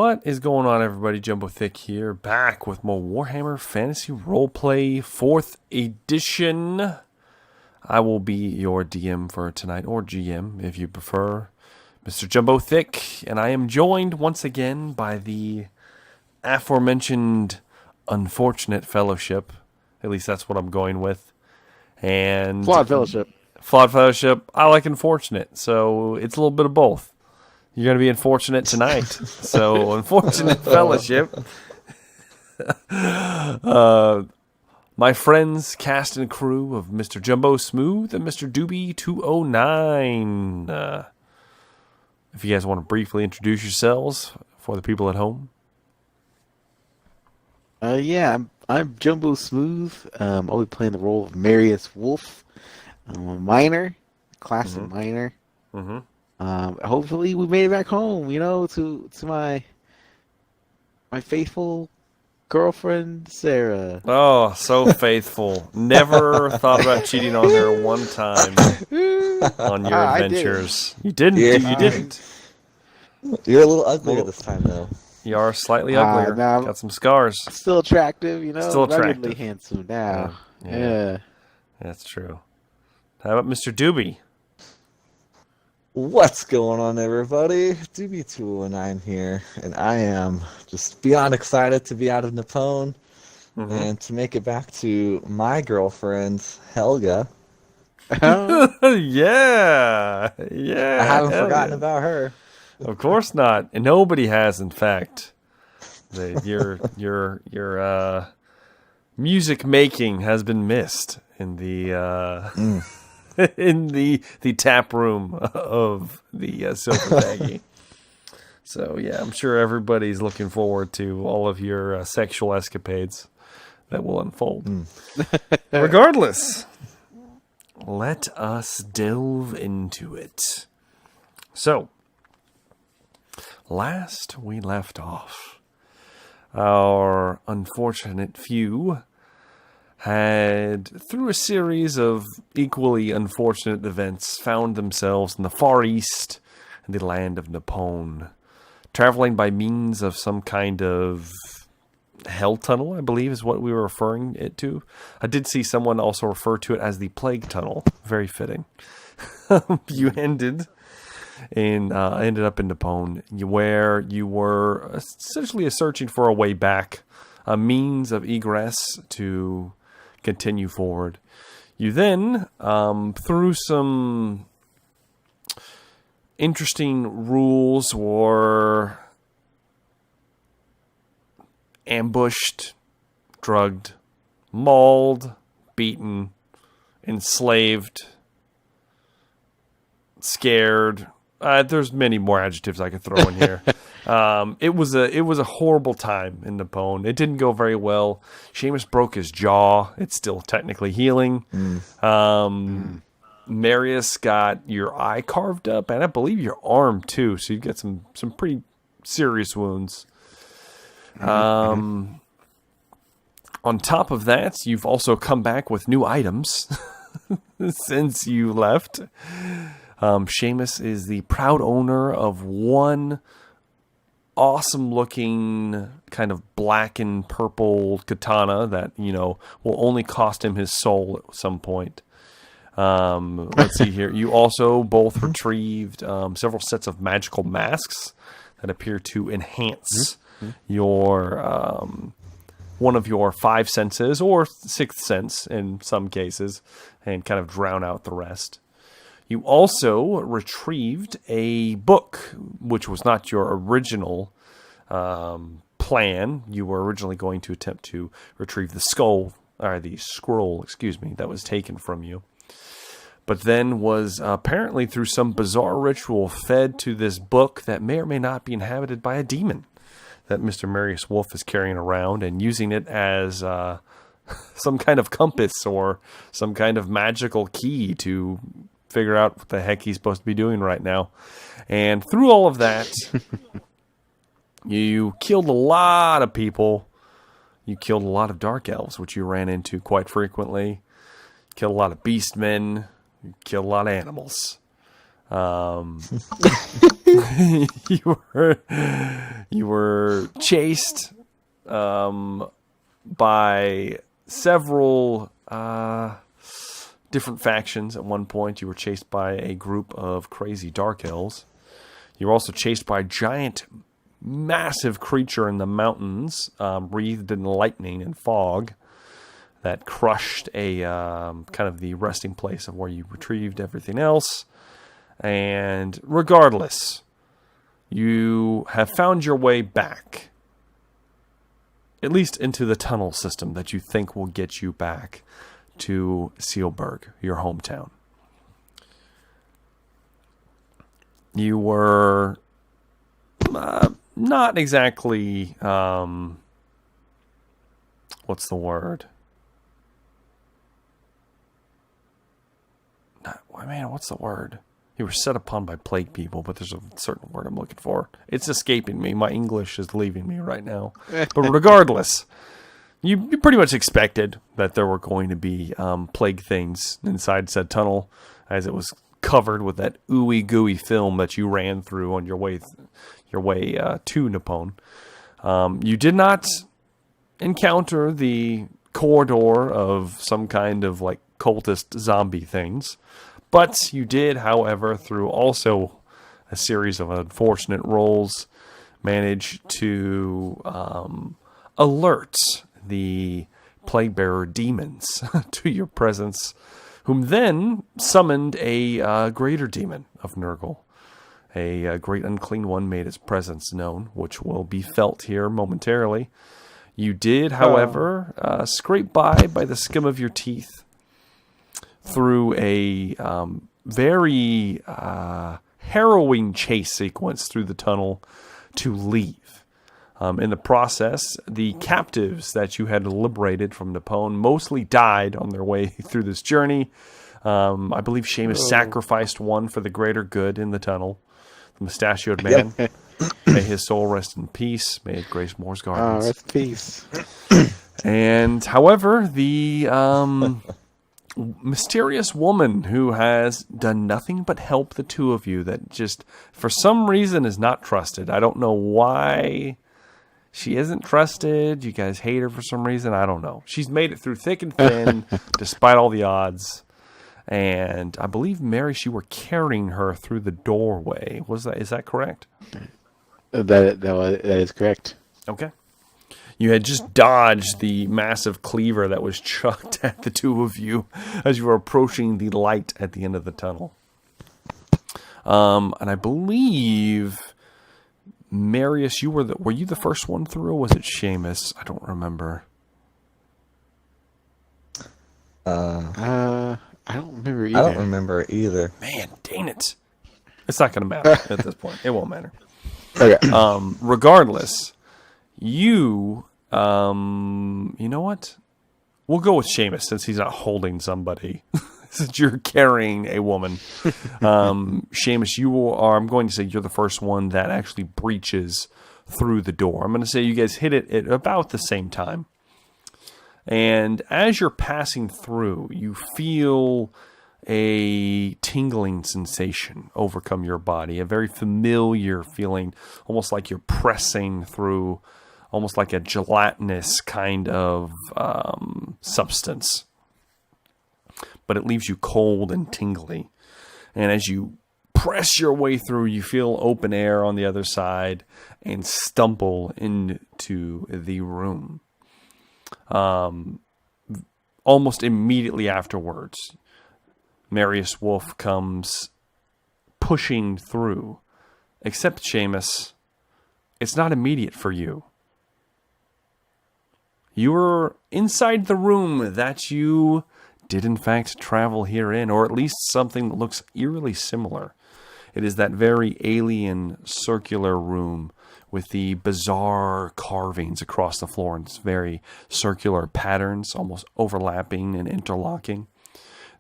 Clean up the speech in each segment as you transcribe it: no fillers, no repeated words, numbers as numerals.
What is going on, everybody? Jumbo Thick here, back with more Warhammer Fantasy Roleplay 4th Edition. I will be your DM for tonight, or GM if you prefer, Mr. Jumbo Thick, and I am joined once again by the aforementioned Unfortunate Fellowship. At least that's what I'm going with. And Flawed Fellowship. Flawed Fellowship. I like Unfortunate, so it's a little bit of both. You're going to be unfortunate tonight. So, Unfortunate Fellowship. My friends, cast and crew of Mr. Jumbo Smooth and Mr. Doobie 209. If you guys want to briefly introduce yourselves for the people at home. I'm Jumbo Smooth. I'll be playing the role of Marius Wolf. I'm a miner, classic miner. Mm-hmm. Hopefully we made it back home, to my faithful girlfriend, Sarah. Oh, so faithful. Never thought about cheating on her one time on your adventures. You didn't. You didn't. You're a little uglier this time, though. You are slightly uglier. Got some scars. Still attractive, Still attractive. Ruggedly handsome now. Yeah. That's true. How about Mr. Doobie? What's going on, everybody? DB209 here, and I am just beyond excited to be out of Napone and to make it back to my girlfriend, Helga. Yeah. I haven't forgotten about her. Of course not, and nobody has. In fact, your music making has been missed in the. In the tap room of the Silver Baggy. So, yeah, I'm sure everybody's looking forward to all of your sexual escapades that will unfold. Regardless, let us delve into it. So, last we left off, our unfortunate few had, through a series of equally unfortunate events, found themselves in the far east in the land of Napone, traveling by means of some kind of hell tunnel, I believe is what we were referring it to. I did see someone also refer to it as the plague tunnel. Very fitting. You ended up in Napone, where you were essentially searching for a way back, a means of egress to continue forward. You then, through some interesting rules, were ambushed, drugged, mauled, beaten, enslaved, scared. There's many more adjectives I could throw in here. It was a horrible time in Napone. It didn't go very well. Seamus broke his jaw. It's still technically healing. Marius got your eye carved up, and I believe your arm too. So you've got some pretty serious wounds. On top of that, you've also come back with new items since you left. Seamus is the proud owner of one awesome-looking kind of black and purple katana that, will only cost him his soul at some point. Let's see here. You also both retrieved several sets of magical masks that appear to enhance your one of your 5 senses, or 6th sense in some cases, and kind of drown out the rest. You also retrieved a book, which was not your original plan. You were originally going to attempt to retrieve the scroll, that was taken from you. But then was apparently, through some bizarre ritual, fed to this book that may or may not be inhabited by a demon that Mr. Marius Wolf is carrying around and using it as some kind of compass or some kind of magical key to figure out what the heck he's supposed to be doing right now. And through all of that, you killed a lot of people. You killed a lot of dark elves, which you ran into quite frequently. Killed a lot of beastmen. You killed a lot of animals. You were chased by several different factions. At one point, you were chased by a group of crazy dark elves. You were also chased by a giant, massive creature in the mountains, breathed in lightning and fog, that crushed a kind of the resting place of where you retrieved everything else. And regardless, you have found your way back, at least into the tunnel system that you think will get you back to Sealburg, your hometown. You were not exactly, what's the word? What's the word? You were set upon by plague people, but there's a certain word I'm looking for. It's escaping me. My English is leaving me right now. But regardless, you pretty much expected that there were going to be plague things inside said tunnel, as it was covered with that ooey gooey film that you ran through on your way to Nippon. You did not encounter the corridor of some kind of like cultist zombie things. But you did, however, through also a series of unfortunate rolls, manage to alert the plague-bearer demons to your presence, whom then summoned a greater demon of Nurgle. A great unclean one made its presence known, which will be felt here momentarily. You did, however, scrape by the skim of your teeth through a very harrowing chase sequence through the tunnel to leave. In the process, the captives that you had liberated from Nippon mostly died on their way through this journey. I believe Seamus sacrificed one for the greater good in the tunnel. The mustachioed man. May his soul rest in peace. May it grace Moore's gardens. Rest in peace. And, however, the mysterious woman who has done nothing but help the two of you, that just, for some reason, is not trusted. I don't know why she isn't trusted. You guys hate her for some reason. I don't know. She's made it through thick and thin, despite all the odds. And I believe, Mary, you were carrying her through the doorway. Is that correct? That is correct. Okay. You had just dodged the massive cleaver that was chucked at the two of you as you were approaching the light at the end of the tunnel. And I believe, Marius, were you the first one through, or was it Seamus? I don't remember. I don't remember either. I don't remember either. Man, dang it. It's not going to matter at this point. It won't matter. Okay. Regardless, you know what? We'll go with Seamus since he's not holding somebody. Since you're carrying a woman. Seamus, I'm going to say you're the first one that actually breaches through the door. I'm going to say you guys hit it at about the same time. And as you're passing through, you feel a tingling sensation overcome your body, a very familiar feeling, almost like you're pressing through almost like a gelatinous kind of substance. But it leaves you cold and tingly. And as you press your way through, you feel open air on the other side and stumble into the room. Almost immediately afterwards, Marius Wolf comes pushing through. Except, Seamus, it's not immediate for you. You're inside the room that you did in fact travel here in, or at least something that looks eerily similar. It is that very alien circular room with the bizarre carvings across the floor and very circular patterns, almost overlapping and interlocking.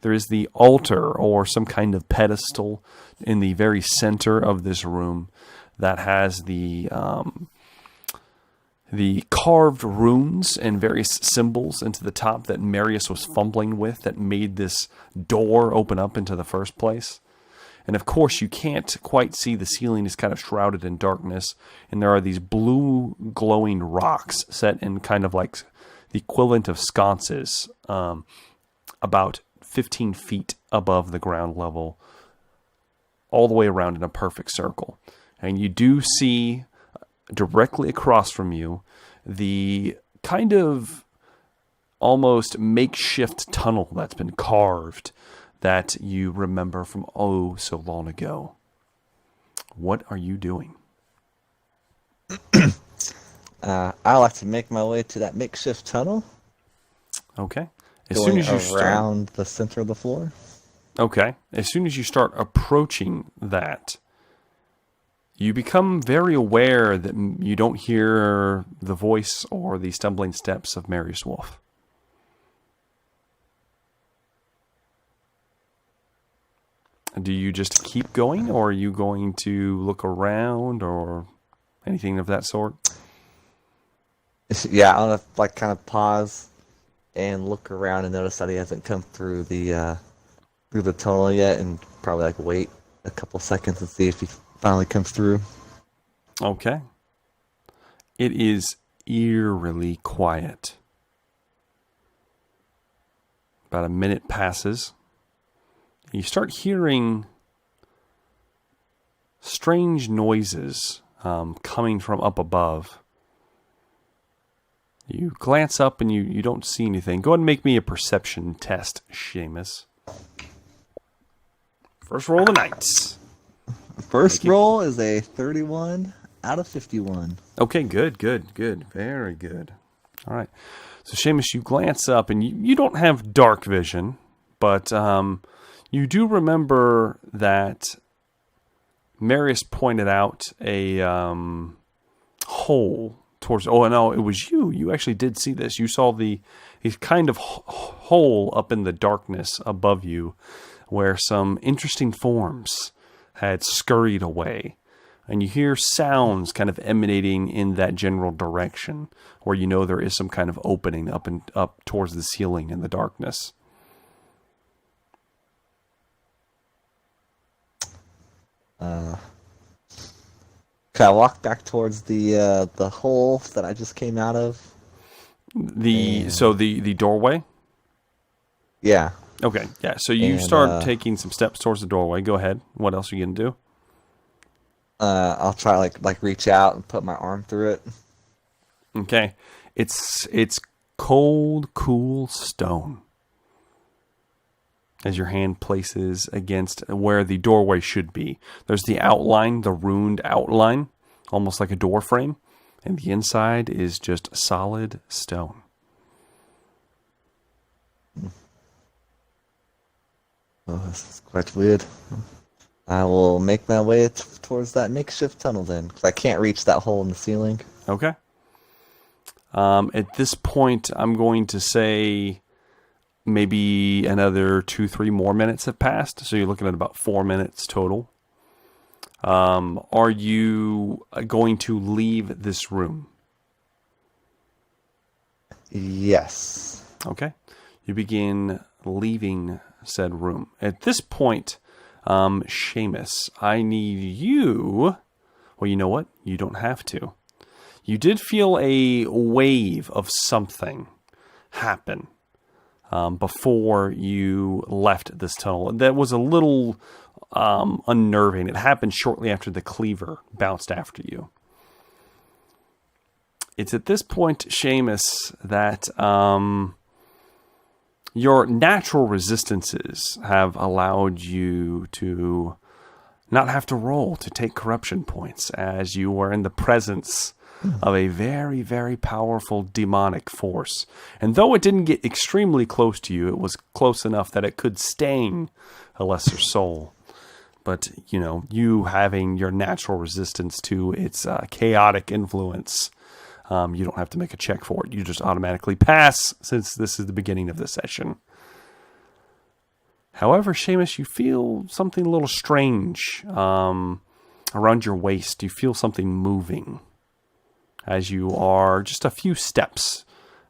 There is the altar or some kind of pedestal in the very center of this room that has the carved runes and various symbols into the top that Marius was fumbling with that made this door open up into the first place. And of course, you can't quite see. The ceiling is kind of shrouded in darkness. And there are these blue glowing rocks set in kind of like the equivalent of sconces, about 15 feet above the ground level, all the way around in a perfect circle. And you do see directly across from you the kind of almost makeshift tunnel that's been carved that you remember from oh so long ago. What are you doing? I like to make my way to that makeshift tunnel. Okay. As Going soon as you around the center of the floor. Okay. As soon as you start approaching that, you become very aware that you don't hear the voice or the stumbling steps of Marius Wolf. Do you just keep going, or are you going to look around, or anything of that sort? Yeah, I'm gonna like kind of pause and look around and notice that he hasn't come through the tunnel yet, and probably like wait a couple seconds and see if he finally comes through. Okay. It is eerily quiet. About a minute passes. You start hearing strange noises coming from up above. You glance up and you don't see anything. Go ahead and make me a perception test, Seamus. First roll of the night. First roll is a 31 out of 51. Okay, good. Very good. All right. So, Seamus, you glance up and you don't have dark vision, but you do remember that Marius pointed out a hole towards... Oh, no, it was you. You actually did see this. You saw the kind of hole up in the darkness above you where some interesting forms had scurried away. And you hear sounds kind of emanating in that general direction where you know there is some kind of opening up towards the ceiling in the darkness. Can I walk back towards the hole that I just came out of? So the doorway? Yeah. Okay, yeah. So you start taking some steps towards the doorway. Go ahead. What else are you going to do? I'll try like reach out and put my arm through it. Okay. It's cold, cool stone. As your hand places against where the doorway should be. There's the outline, the ruined outline, almost like a door frame. And the inside is just solid stone. Oh, this is quite weird. I will make my way towards that makeshift tunnel then, because I can't reach that hole in the ceiling. Okay. At this point, I'm going to say maybe another 2-3 more minutes have passed. So you're looking at about 4 minutes total. Are you going to leave this room? Yes. Okay. You begin leaving said room. At this point, Seamus, I need you... Well, you know what? You don't have to. You did feel a wave of something happen before you left this tunnel. That was a little unnerving. It happened shortly after the cleaver bounced after you. It's at this point, Seamus, that your natural resistances have allowed you to not have to roll to take corruption points, as you were in the presence of a very, very powerful demonic force. And though it didn't get extremely close to you, it was close enough that it could stain a lesser soul. But, you know, you having your natural resistance to its chaotic influence, you don't have to make a check for it. You just automatically pass, since this is the beginning of the session. However, Seamus, you feel something a little strange around your waist. You feel something moving as you are just a few steps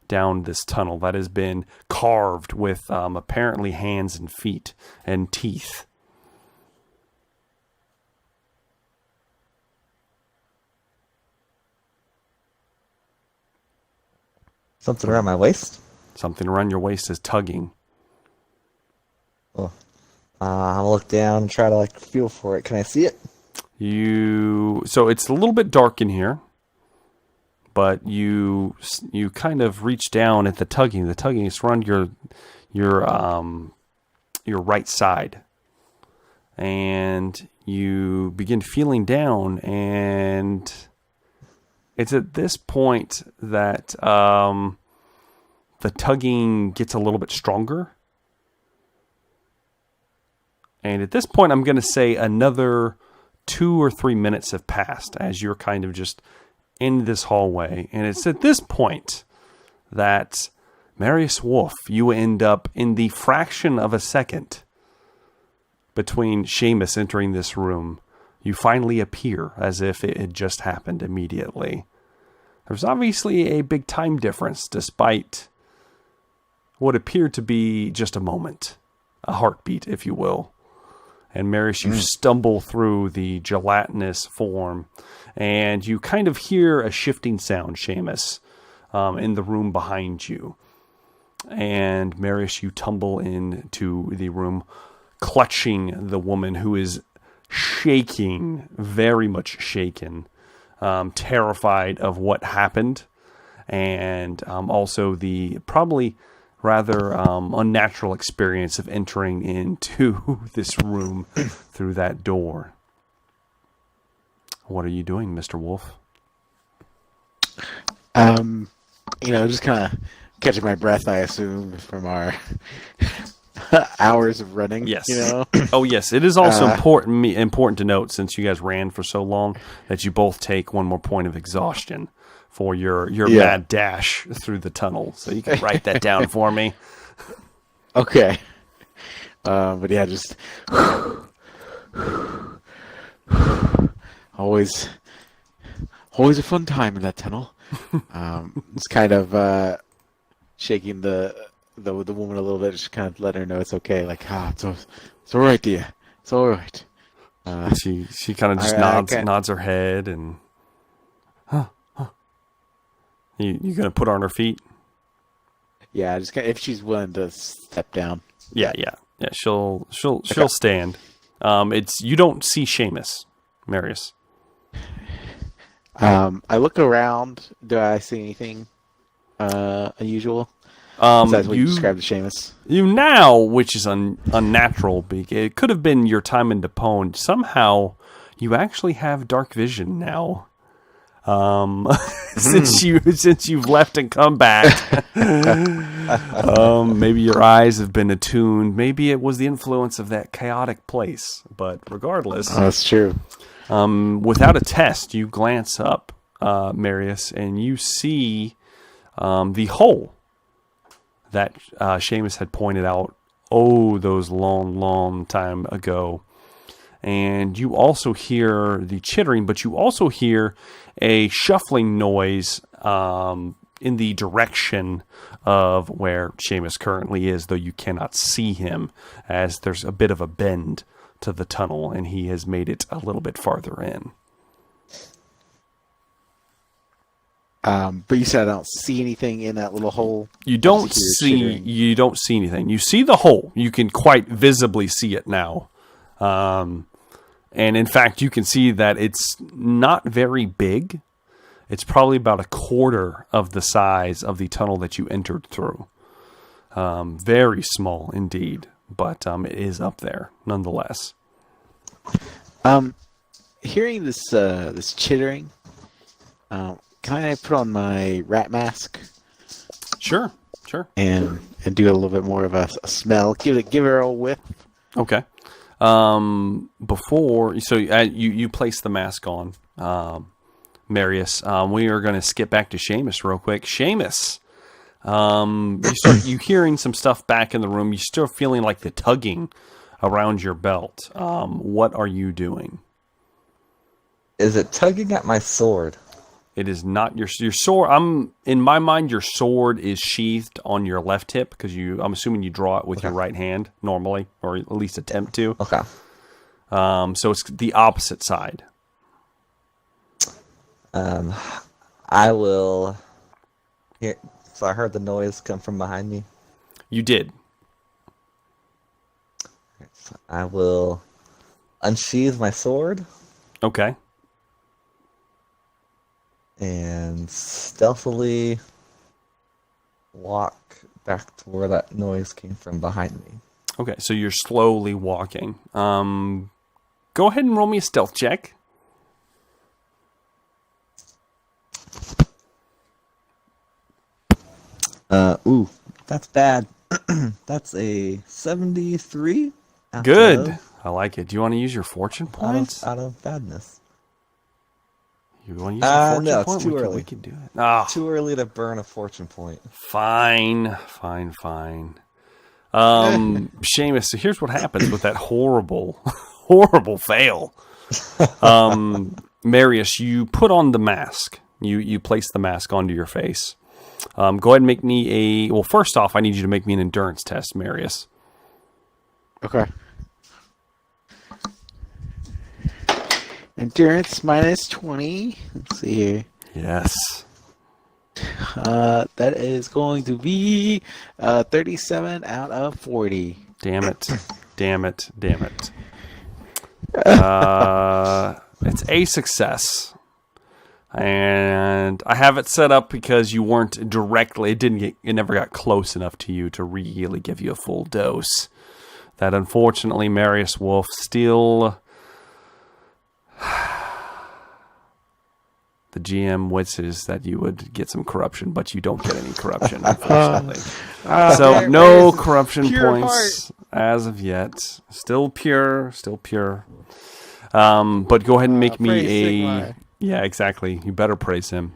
down this tunnel that has been carved with apparently hands and feet and teeth. Something around my waist? Something around your waist is tugging. Oh. I'll look down and try to feel for it. Can I see it? So it's a little bit dark in here, but you kind of reach down at the tugging. The tugging is around your right side, and you begin feeling down, and it's at this point that the tugging gets a little bit stronger. And at this point, I'm going to say another 2 or 3 minutes have passed as you're kind of just in this hallway. And it's at this point that Marius Wolf, you end up in the fraction of a second between Seamus entering this room. You finally appear as if it had just happened immediately. There's obviously a big time difference despite what appeared to be just a moment, a heartbeat, if you will. And Marius, you stumble through the gelatinous form, and you kind of hear a shifting sound, Seamus, in the room behind you. And Marius, you tumble into the room, clutching the woman who is shaking, very much shaken, terrified of what happened, and also the probably rather unnatural experience of entering into this room through that door. What are you doing, Mr. Wolf? Just kind of catching my breath, I assume, from our hours of running. Yes. You know? Oh, yes. It is also important to note, since you guys ran for so long, that you both take one more point of exhaustion for your mad dash through the tunnel. So you can write that down for me. Okay. But yeah, just always a fun time in that tunnel. It's kind of shaking the woman a little bit, just kind of letting her know it's okay. Like, it's all right, dear. It's all right. She kind of just nods her head and You gonna put her on her feet? Yeah, just if she's willing to step down. Yeah. She'll stand. You don't see Seamus, Marius. I look around. Do I see anything unusual? Besides what you described to Seamus. You now, which is unnatural, it could have been your time in Depone. Somehow, you actually have dark vision now. Since you've left and come back, maybe your eyes have been attuned. Maybe it was the influence of that chaotic place. But regardless, that's true. Without a test, you glance up, Marius, and you see the hole that Seamus had pointed out. Those long time ago. And you also hear the chittering, but you also hear a shuffling noise in the direction of where Seamus currently is, though you cannot see him, as there's a bit of a bend to the tunnel, and he has made it a little bit farther in. But you said I don't see anything in that little hole. You don't see anything. You see the hole. You can quite visibly see it now. And in fact, you can see that it's not very big. It's probably about a quarter of the size of the tunnel that you entered through. Very small indeed, but it is up there nonetheless. Hearing this chittering, can I put on my rat mask? Sure. And do a little bit more of a smell. Give her a whiff. Okay. You place the mask on, Marius. We are going to skip back to Seamus real quick. Seamus, you hearing some stuff back in the room. You're still feeling like the tugging around your belt. What are you doing? Is it tugging at my sword? It is not your sword. In my mind, your sword is sheathed on your left hip because I'm assuming you draw it with your right hand normally, or at least attempt to. Okay. So it's the opposite side. I will. Here, So I heard the noise come from behind me. You did. So I will unsheathe my sword Okay. and stealthily walk back to where that noise came from behind me. Okay, so you're slowly walking. Go ahead and roll me a stealth check. Ooh, that's bad. That's a 73. Good. I like it. Do you want to use your fortune points? Out of badness. You want to use your fortune no, it's point? too early. We can do it. Ah, Too early to burn a fortune point. fine. Seamus, so here's what happens with that horrible fail. Marius, you put on the mask. You place the mask onto your face. Go ahead and make me well, first off, I need you to make me an endurance test, Marius. Okay. Endurance minus 20. Let's see here. Yes. That is going to be 37 out of 40. Damn it. It's a success. And I have it set up because you weren't directly, it never got close enough to you to really give you a full dose. That unfortunately Marius Wolf still, the GM wishes that you would get some corruption, but you don't get any corruption, unfortunately. So no corruption points as of yet. Still pure. But go ahead and make me a... Yeah, exactly. You better praise him.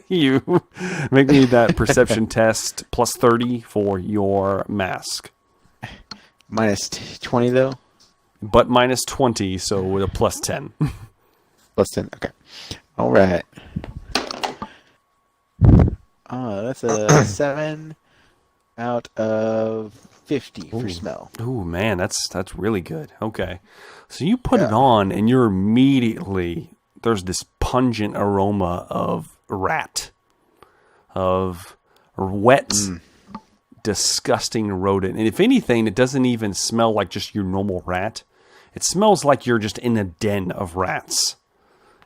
You make me that perception test plus 30 for your mask. Minus 20, though? But minus 20, so with a plus 10. Plus 10, okay. All right. That's a 7 out of 50 for smell. Ooh, man, that's really good. Okay. So you put it on, and you're immediately... There's this pungent aroma of rat. Of wet, disgusting rodent. And if anything, it doesn't even smell like just your normal rat. It smells like you're just in a den of rats.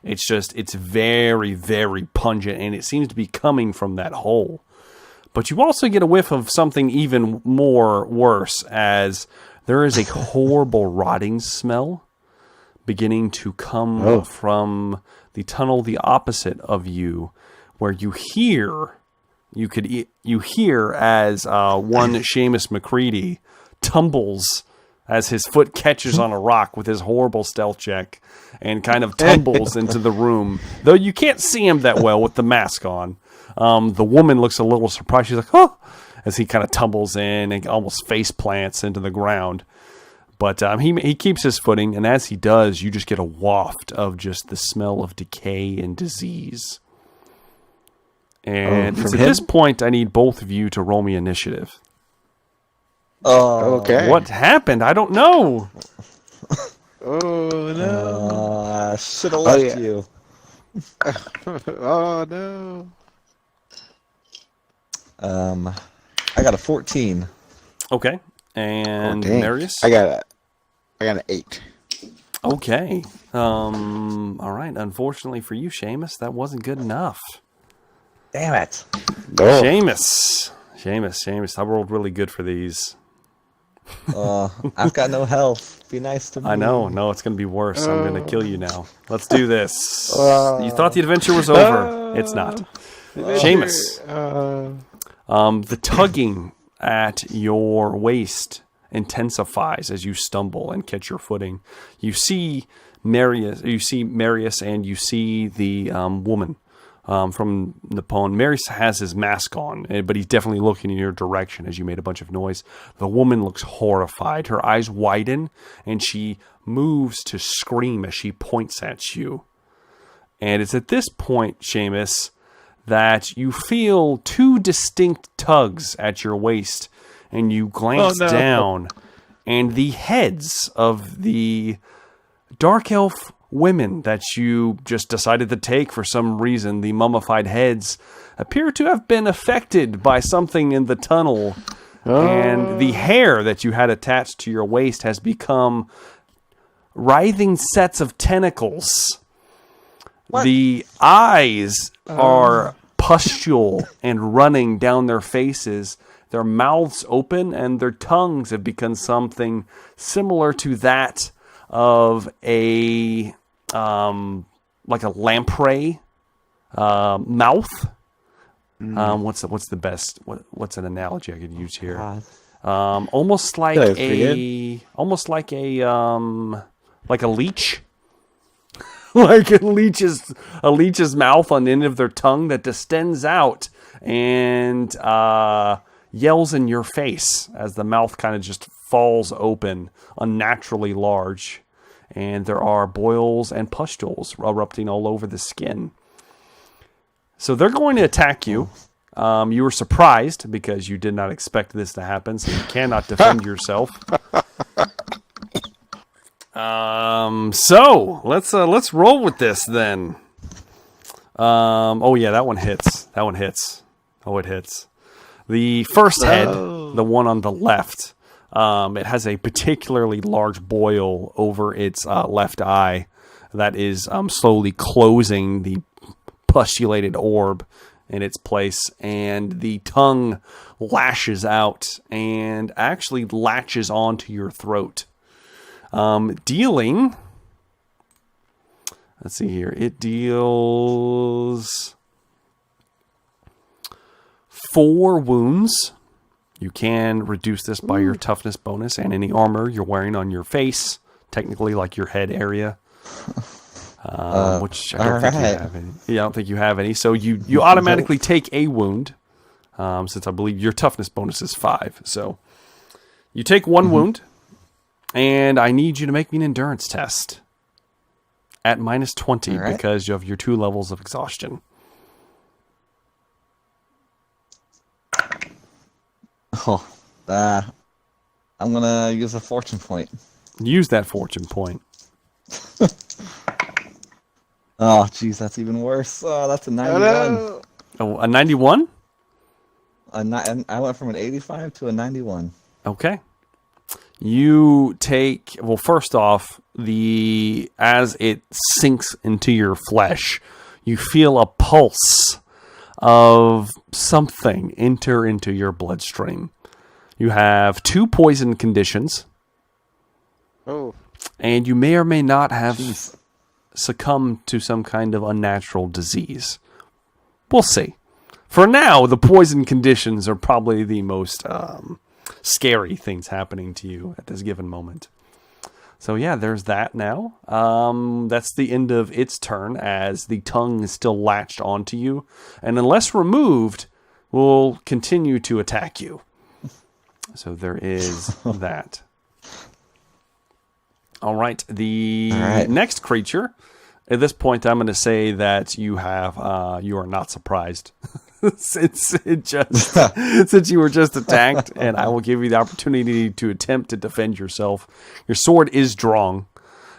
It's very, very pungent, and it seems to be coming from that hole. But you also get a whiff of something even more worse, as there is a horrible rotting smell beginning to come from the tunnel the opposite of you, where you hear as one Seamus McCready tumbles as his foot catches on a rock with his horrible stealth check and kind of tumbles into the room, though you can't see him that well with the mask on. The woman looks a little surprised. She's like, "Oh," as he kind of tumbles in and almost face plants into the ground. But he keeps his footing, and as he does, you just get a waft of just the smell of decay and disease. And at this point, I need both of you to roll me initiative. Oh, okay. What happened? I don't know. Oh, no. Should have left you. Oh, no. I got a 14. Okay. And Marius? I got an 8. Okay. All right. Unfortunately for you, Seamus, that wasn't good enough. Damn it. Oh. Seamus. I rolled really good for these. I've got no health. Be nice to me. I know. No, it's going to be worse. I'm going to kill you now. Let's do this. You thought the adventure was over. It's not. Seamus. The tugging at your waist intensifies as you stumble and catch your footing. You see Marius, and you see the woman from Nippon. Marius has his mask on, but he's definitely looking in your direction as you made a bunch of noise. The woman looks horrified. Her eyes widen, and she moves to scream as she points at you. And it's at this point, Seamus, that you feel two distinct tugs at your waist, and you glance down, and the heads of the dark elf women that you just decided to take for some reason. The mummified heads appear to have been affected by something in the tunnel. And the hair that you had attached to your waist has become writhing sets of tentacles. What? The eyes are pustule and running down their faces. Their mouths open and their tongues have become something similar to that of a like a lamprey mouth. What's the best? What's an analogy I could use here? God. Almost like That was like a leech. Like a leech's mouth on the end of their tongue that distends out and yells in your face as the mouth kind of just falls open, unnaturally large, and there are boils and pustules erupting all over the skin. So they're going to attack you. You were surprised because you did not expect this to happen, so you cannot defend yourself. So let's roll with this then. Oh yeah, that one hits. Oh, it hits. The first head, the one on the left, it has a particularly large boil over its left eye that is slowly closing the pustulated orb in its place, and the tongue lashes out and actually latches onto your throat, dealing, let's see here, it deals 4 wounds. You can reduce this by your toughness bonus and any armor you're wearing on your face, technically like your head area. Which I don't think you have any. Yeah, I don't think you have any. So you automatically take a wound, since I believe your toughness bonus is 5. So you take 1 wound, and I need you to make me an endurance test at -20 because of your 2 levels of exhaustion. Oh, I'm gonna use a fortune point. Use that fortune point. Oh, geez, that's even worse. Oh, that's a 91. Oh, a 91? I went from an 85 to a 91. Okay. You take, well, first off, as it sinks into your flesh, you feel a pulse of something enter into your bloodstream. You have 2 poison conditions. Oh. And you may or may not have succumbed to some kind of unnatural disease. We'll see. For now, the poison conditions are probably the most scary things happening to you at this given moment. So yeah, there's that now. That's the end of its turn as the tongue is still latched onto you. And unless removed, will continue to attack you. So there is that. All right. Next creature. At this point, I'm going to say that you are not surprised since you were just attacked, and I will give you the opportunity to attempt to defend yourself. Your sword is drawn,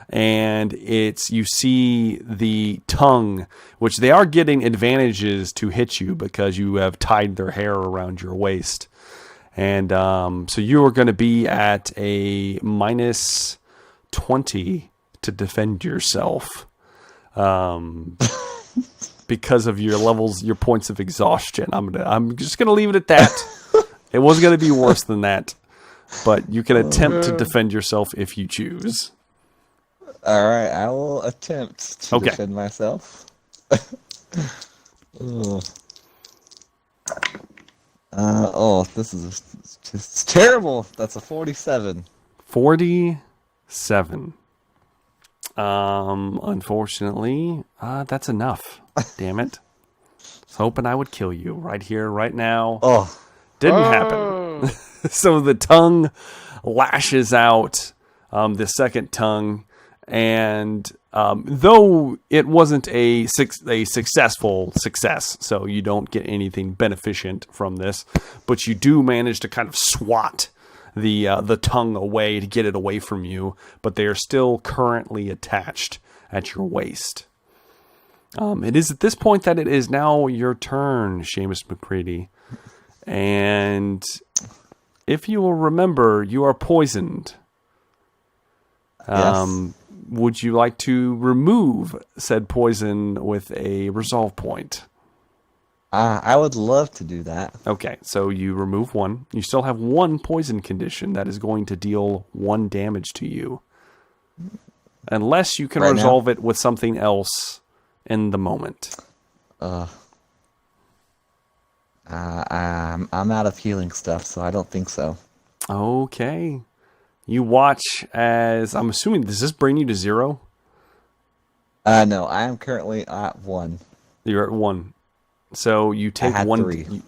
and you see the tongue, which they are getting advantages to hit you because you have tied their hair around your waist. And so you are going to be at a -20 to defend yourself. Because of your points of exhaustion. I'm just gonna leave it at that. It wasn't gonna be worse than that, but you can attempt to defend yourself if you choose. All right, I will attempt to defend myself. This is just terrible. That's a 47. 47. Unfortunately, that's enough. Damn it. I was hoping I would kill you right here, right now. Oh. Didn't happen. So the tongue lashes out, the second tongue, and though it wasn't a successful success, so you don't get anything beneficent from this, but you do manage to kind of swat the tongue away to get it away from you, but they are still currently attached at your waist. It is at this point that it is now your turn, Seamus McCready. And if you will remember, you are poisoned. Yes. Would you like to remove said poison with a resolve point? I would love to do that. Okay, so you remove one. You still have one poison condition that is going to deal 1 damage to you. Unless you can resolve it with something else in the moment. I'm out of healing stuff, so I don't think so. Okay. You watch as... I'm assuming, does this bring you to 0? No, I am currently at 1. You're at 1. So you take I had 3.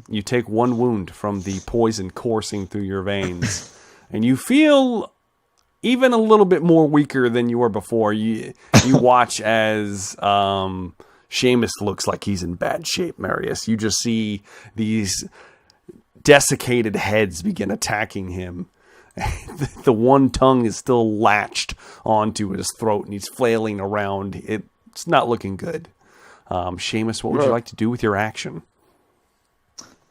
You take 1 wound from the poison coursing through your veins. And you feel even a little bit more weaker than you were before. You watch as Seamus looks like he's in bad shape, Marius. You just see these desiccated heads begin attacking him. The one tongue is still latched onto his throat, and he's flailing around. It's not looking good. Seamus, what would you like to do with your action?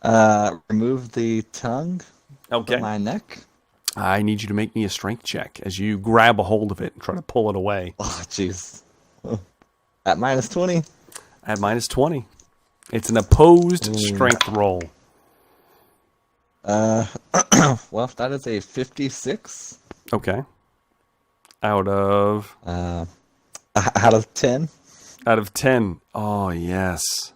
Remove the tongue from my neck. I need you to make me a strength check as you grab a hold of it and try to pull it away. Oh, jeez. At -20. At -20. It's an opposed strength roll. Well, that is a 56. Okay. Out of 10. Out of 10. Oh, yes.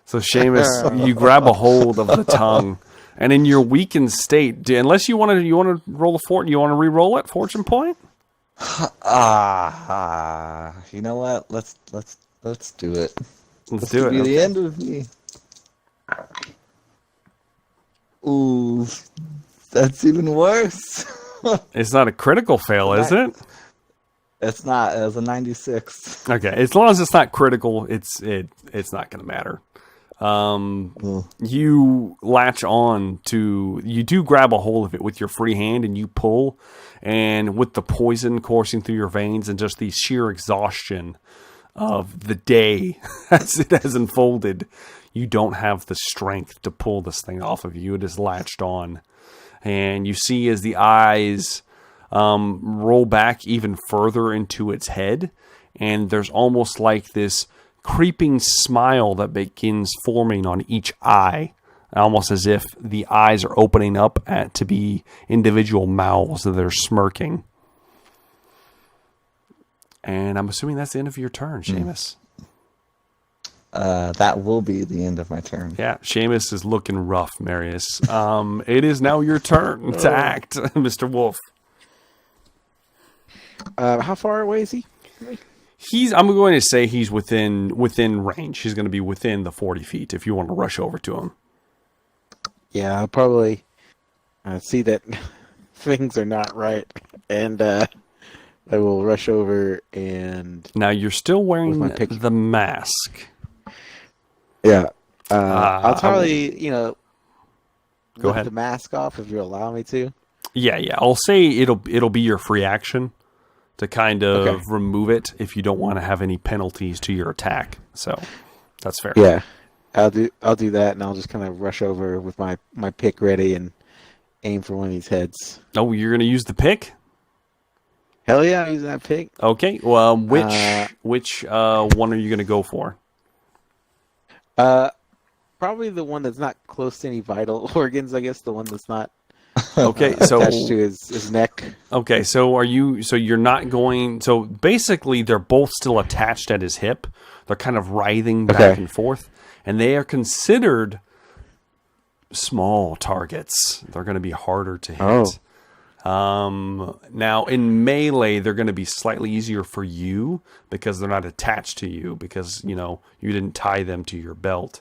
So, Seamus, you grab a hold of the tongue, and in your weakened state, unless you want to roll a fort, you want to re-roll it, fortune point? You know what? Let's do it. Let's do it. Be the end of me. Ooh, that's even worse. It's not a critical fail, is it? It's not. It was a 96. Okay, as long as it's not critical, it's not going to matter. You latch on to, you do grab a hold of it with your free hand and you pull, and with the poison coursing through your veins and just the sheer exhaustion of the day as it has unfolded, you don't have the strength to pull this thing off of you. It is latched on. And you see as the eyes roll back even further into its head, and there's almost like this creeping smile that begins forming on each eye, almost as if the eyes are opening up to be individual mouths that are smirking. And I'm assuming that's the end of your turn, Seamus. That will be the end of my turn. Yeah, Seamus is looking rough, Marius. It is now your turn to act, Mr. Wolf. How far away is he? I'm going to say he's within range. He's going to be within the 40 feet if you want to rush over to him. Yeah, I'll probably see that things are not right, and I will rush over and... Now, you're still wearing the mask. Yeah. I'll probably, go lift ahead. the mask off if you allow me to. Yeah. I'll say it'll be your free action to kind of remove it if you don't want to have any penalties to your attack. So that's fair. Yeah. I'll do that, and I'll just kind of rush over with my pick ready and aim for one of these heads. Oh, you're going to use the pick? Hell yeah, I'm using that pick. Okay. Well, which one are you going to go for? Probably the one that's not close to any vital organs. I guess the one that's not attached to his neck. Okay, so you're not going. So basically, they're both still attached at his hip. They're kind of writhing back and forth, and they are considered small targets. They're going to be harder to hit. Now in melee, they're going to be slightly easier for you because they're not attached to you because, you didn't tie them to your belt.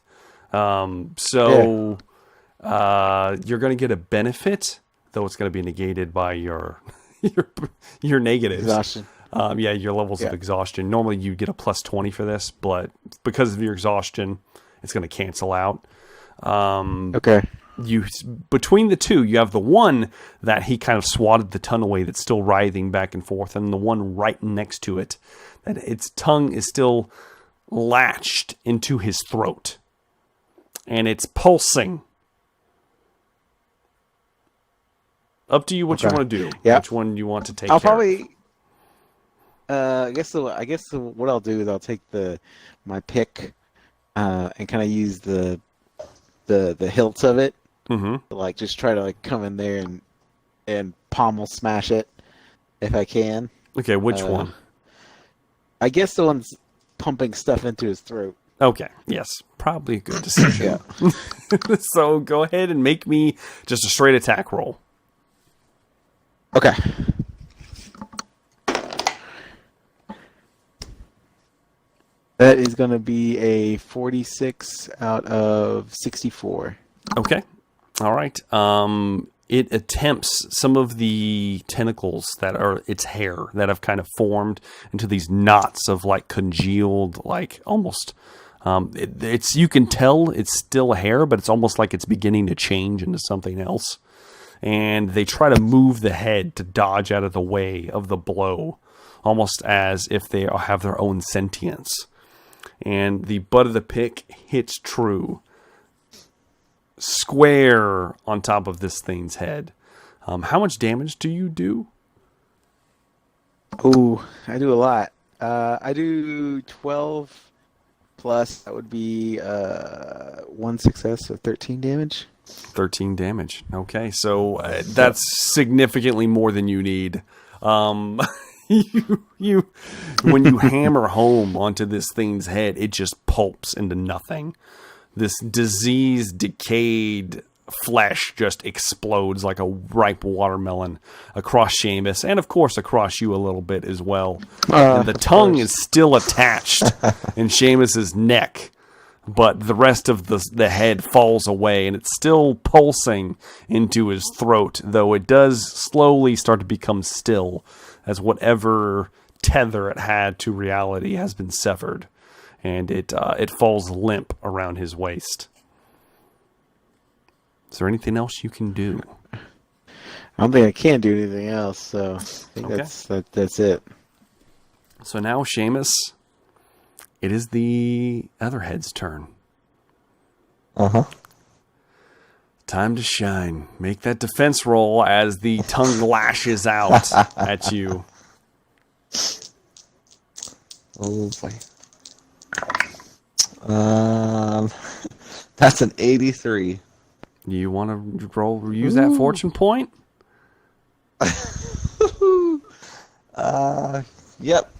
You're going to get a benefit, though it's going to be negated by your negatives. Exhaustion. Your levels of exhaustion. Normally you get a plus 20 for this, but because of your exhaustion, it's going to cancel out. Between the two, you have the one that he kind of swatted the ton away that's still writhing back and forth, and the one right next to it that its tongue is still latched into his throat. And it's pulsing. Up to you what you want to do. Yeah. Which one you want to take I'll care probably. I guess what I'll do is I'll take my pick, and kind of use the hilt of it, like just try to like come in there and pommel smash it if I can. Okay, which one? I guess the one's pumping stuff into his throat. Okay, yes, probably a good decision. So go ahead and make me just a straight attack roll. Okay. That is going to be a 46 out of 64. Okay, all right. It attempts some of the tentacles that are its hair that have kind of formed into these knots of like congealed, like almost. It's you can tell it's still hair, but it's almost like it's beginning to change into something else. And they try to move the head to dodge out of the way of the blow, almost as if they have their own sentience. And the butt of the pick hits true, square on top of this thing's head. How much damage do you do? Ooh, I do a lot. I do 12 plus. That would be 1 success, so 13 damage. 13 damage. Okay, so that's significantly more than you need. You when you hammer home onto this thing's head, it just pulps into nothing. This diseased, decayed flesh just explodes like a ripe watermelon across Seamus, and of course across you a little bit as well. And the tongue is still attached in Seamus's neck, but the rest of the head falls away, and it's still pulsing into his throat, though it does slowly start to become still as whatever tether it had to reality has been severed, and it falls limp around his waist. Is there anything else you can do? I don't think I can do anything else, so I think that's it. So now, Seamus, it is the other head's turn. Time to shine. Make that defense roll as the tongue lashes out at you. Oh boy. That's an 83. You want to use that fortune point? Yep.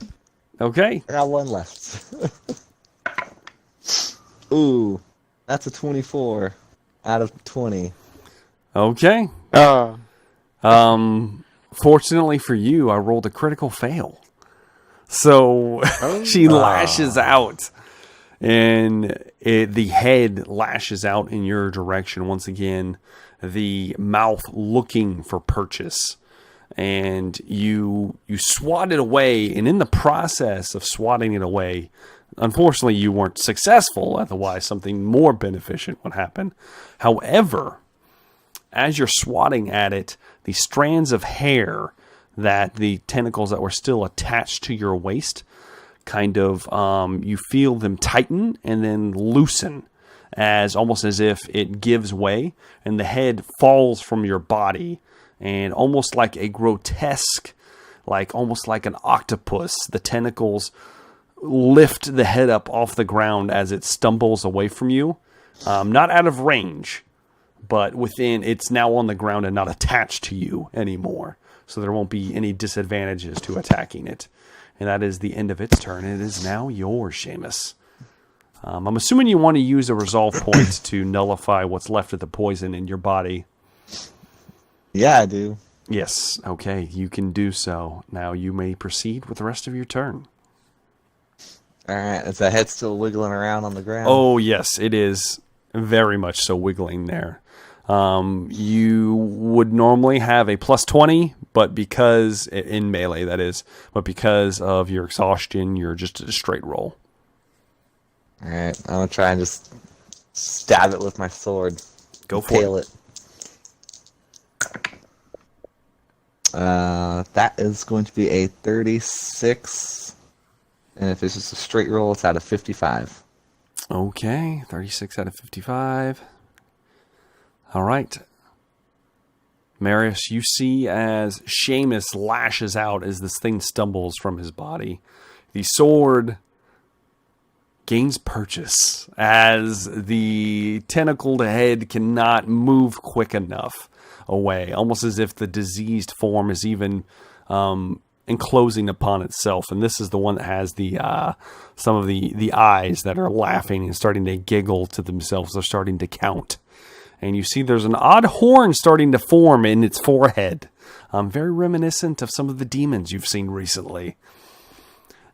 Okay. I got one left. Ooh, that's a 24 out of 20. Okay. Fortunately for you, I rolled a critical fail. So she lashes out, and the head lashes out in your direction once again, the mouth looking for purchase. And you swat it away, and in the process of swatting it away, unfortunately you weren't successful, otherwise something more beneficent would happen. However, as you're swatting at it, the strands of hair that the tentacles that were still attached to your waist kind of, you feel them tighten and then loosen, as almost as if it gives way, and the head falls from your body. And almost like a grotesque, almost like an octopus, the tentacles lift the head up off the ground as it stumbles away from you. Not out of range, but within, it's now on the ground and not attached to you anymore. So there won't be any disadvantages to attacking it. And that is the end of its turn. It is now yours, Seamus. I'm assuming you want to use a resolve point to nullify what's left of the poison in your body. Yeah, I do. Yes, okay, you can do so. Now you may proceed with the rest of your turn. Alright, is that head still wiggling around on the ground? Oh, yes, it is very much so wiggling there. You would normally have a plus 20, but because, in melee that is, but because of your exhaustion, you're just at a straight roll. Alright, I'm going to try and just stab it with my sword. Go for it. That is going to be a 36 And if it's just a straight roll, it's out of 55. Okay, 36 out of 55. All right. Marius, you see as Seamus lashes out as this thing stumbles from his body. The sword gains purchase as the tentacled head cannot move quick enough away, almost as if the diseased form is even enclosing upon itself. And this is the one that has the some of the eyes that are laughing and starting to giggle to themselves. They're starting to count. And you see there's an odd horn starting to form in its forehead. Very reminiscent of some of the demons you've seen recently.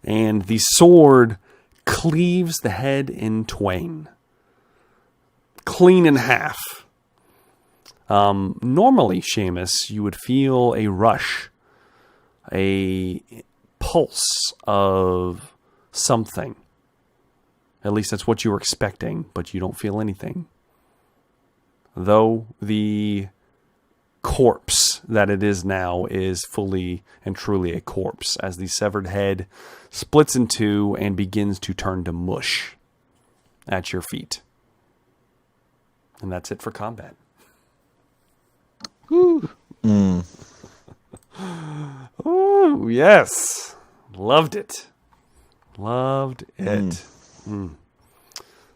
And the sword cleaves the head in twain. Clean in half. Normally, Seamus, you would feel a rush. A pulse of something. At least that's what you were expecting, but you don't feel anything. Though the corpse that it is now is fully and truly a corpse, as the severed head splits in two and begins to turn to mush at your feet. And that's it for combat. Woo. Ooh, yes. Loved it. Loved it.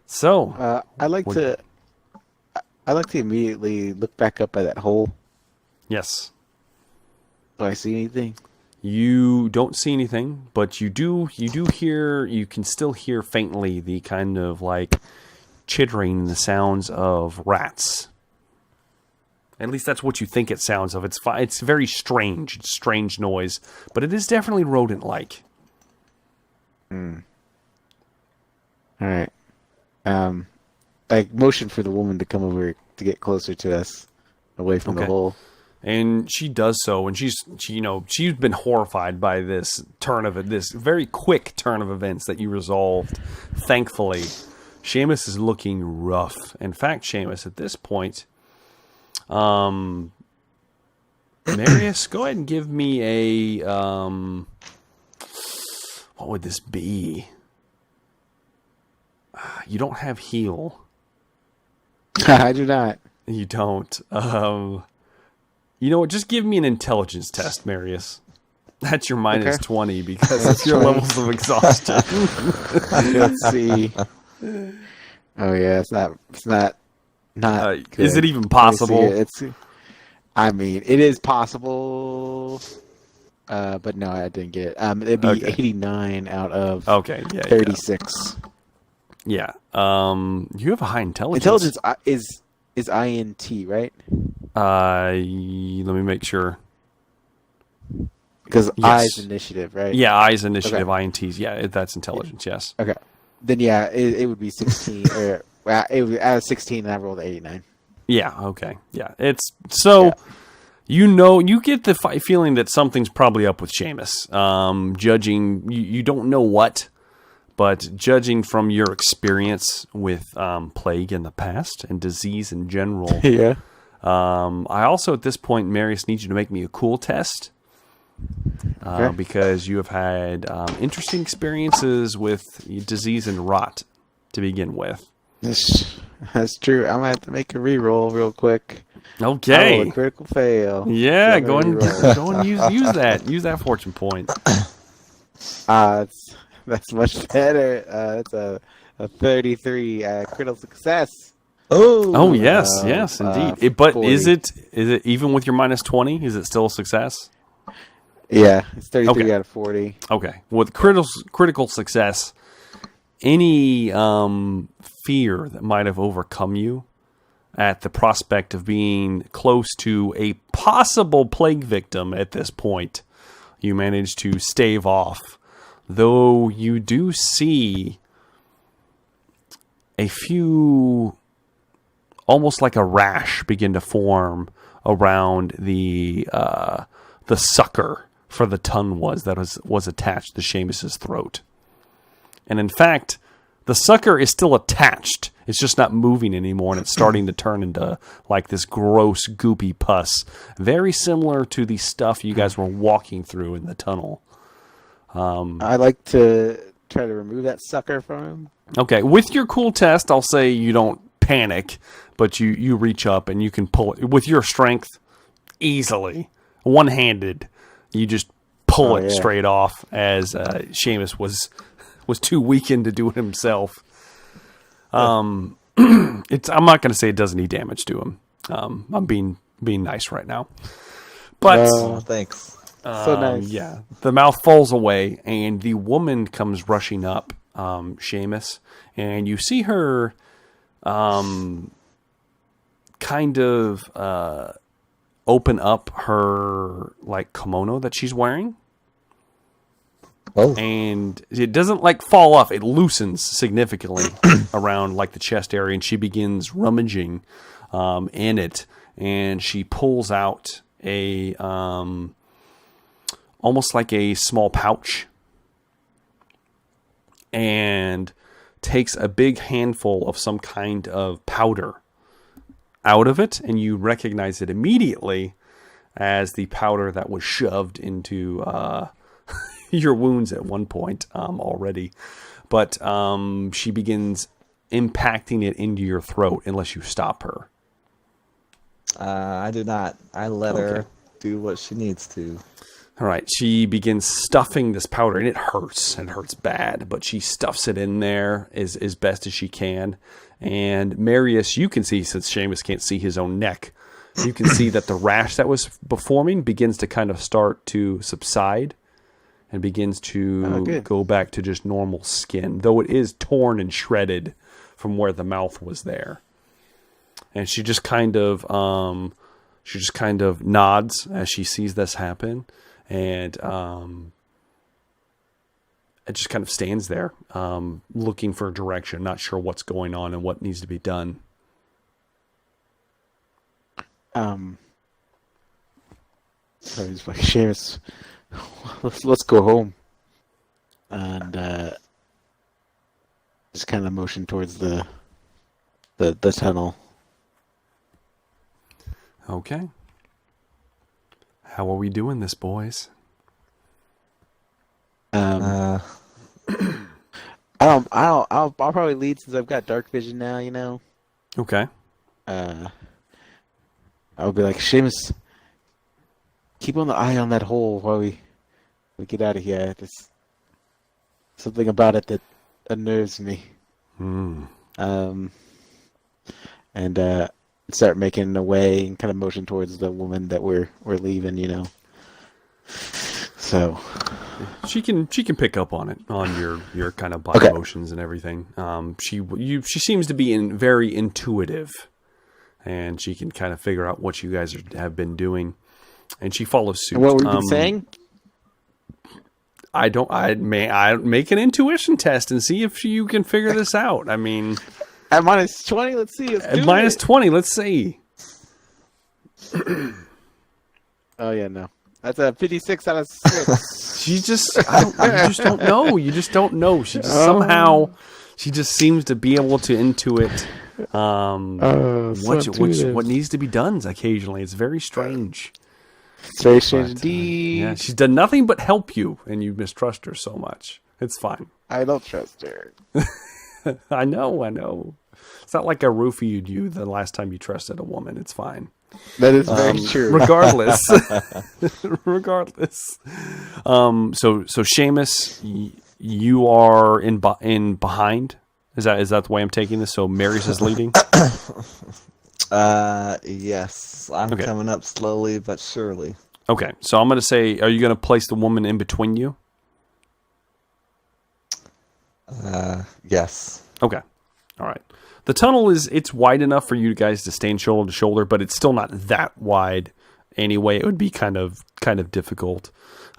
So, I like to immediately look back up at that hole. yes. Do I see anything? You don't see anything, but you do hear, you can still hear faintly the kind of like chittering, the sounds of rats. At least that's what you think it sounds of. It's very strange. It's strange noise, but it is definitely rodent-like. All right. I motion for the woman to come over to get closer to us, away from the hole. And she does so, and she's been horrified by this very quick turn of events that you resolved. Thankfully, Seamus is looking rough. In fact, Seamus, at this point, Marius, go ahead and give me a what would this be? You don't have heal. I do not. You don't. You know what? Just give me an intelligence test, Marius. That's your minus 20 because that's your levels of exhaustion. Let's see. Oh yeah, it's not. Is it even possible? I mean, it is possible. But no, I didn't get it. It'd be 89 out of 36. Yeah. You have a high intelligence. Intelligence is INT, right? Let me make sure. Because I's initiative, right? Yeah, I's initiative, INTs. Yeah, that's intelligence, yes. Okay. Then yeah, it would be 16 or it was out of 16 and I rolled 89. Yeah, okay. Yeah. It's so you get the feeling that something's probably up with Seamus. Judging you don't know what, but judging from your experience with plague in the past and disease in general. Yeah. I also, at this point, Marius, need you to make me a cool test. Because you have had interesting experiences with disease and rot to begin with. That's true. I'm going to have to make a reroll real quick. Okay. Oh, a critical fail. Yeah, go and use that. Use that fortune point. That's much better. That's a 33 critical success. Oh yes, indeed. But 40. is it even with your minus 20? Is it still a success? Yeah, it's 33 out of 40. Okay. With critical success, any fear that might have overcome you at the prospect of being close to a possible plague victim at this point, you manage to stave off. Though you do see a few, almost like a rash, begin to form around the sucker for the tongue that was attached to Seamus's throat. And in fact, the sucker is still attached. It's just not moving anymore, and it's starting to turn into like this gross, goopy pus. Very similar to the stuff you guys were walking through in the tunnel. I like to try to remove that sucker from him. Okay, with your cool test, I'll say you don't panic, but you reach up and you can pull it with your strength easily, one-handed. You just pull it straight off, as Seamus was too weakened to do it himself. I'm not going to say it does any damage to him. I'm being nice right now, but thanks. So nice. Yeah, the mouth falls away, and the woman comes rushing up, Seamus, and you see her, kind of open up her like kimono that she's wearing. Oh. And it doesn't like fall off; it loosens significantly around like the chest area, and she begins rummaging in it, and she pulls out a almost like a small pouch, and takes a big handful of some kind of powder out of it, and you recognize it immediately as the powder that was shoved into your wounds at one point already. But she begins impacting it into your throat unless you stop her. I do not. I let her do what she needs to. All right, she begins stuffing this powder, and it hurts bad, but she stuffs it in there as best as she can. And Marius, you can see, since Seamus can't see his own neck, you can see that the rash that was forming begins to kind of start to subside and begins to go back to just normal skin, though it is torn and shredded from where the mouth was there. And she just kind of nods as she sees this happen. And it just kind of stands there, looking for direction, not sure what's going on and what needs to be done. So he's like, Seamus, let's go home. And just kind of motion towards the tunnel. Okay. How are we doing this, boys? I'll probably lead since I've got dark vision now, you know. Okay. I'll be like, Seamus, keep on the eye on that hole while we get out of here. There's something about it that unnerves me. And start making a way and kind of motion towards the woman that we're leaving, you know. So she can pick up on it, on your kind of body motions and everything. She seems to be very intuitive, and she can kind of figure out what you guys have been doing, and she follows suit. And what were you saying? I make an intuition test and see if you can figure this out. I mean, at minus 20, let's see. At minus 20, let's see. Oh yeah, no. That's a 56 out of 6. You just don't know. You just don't know. She just somehow, she just seems to be able to intuit what needs to be done occasionally. It's very strange. It's very strange indeed. Yeah, she's done nothing but help you, and you mistrust her so much. It's fine. I don't trust her. I know. It's not like I roofied you the last time you trusted a woman. It's fine. That is very true. Regardless. So Seamus, you are in behind. Is that the way I'm taking this? So Marius is leading. Yes, I'm coming up slowly but surely. Okay, so I'm going to say, are you going to place the woman in between you? Yes. Okay. All right. The tunnel it's wide enough for you guys to stand shoulder to shoulder, but it's still not that wide anyway. It would be kind of difficult.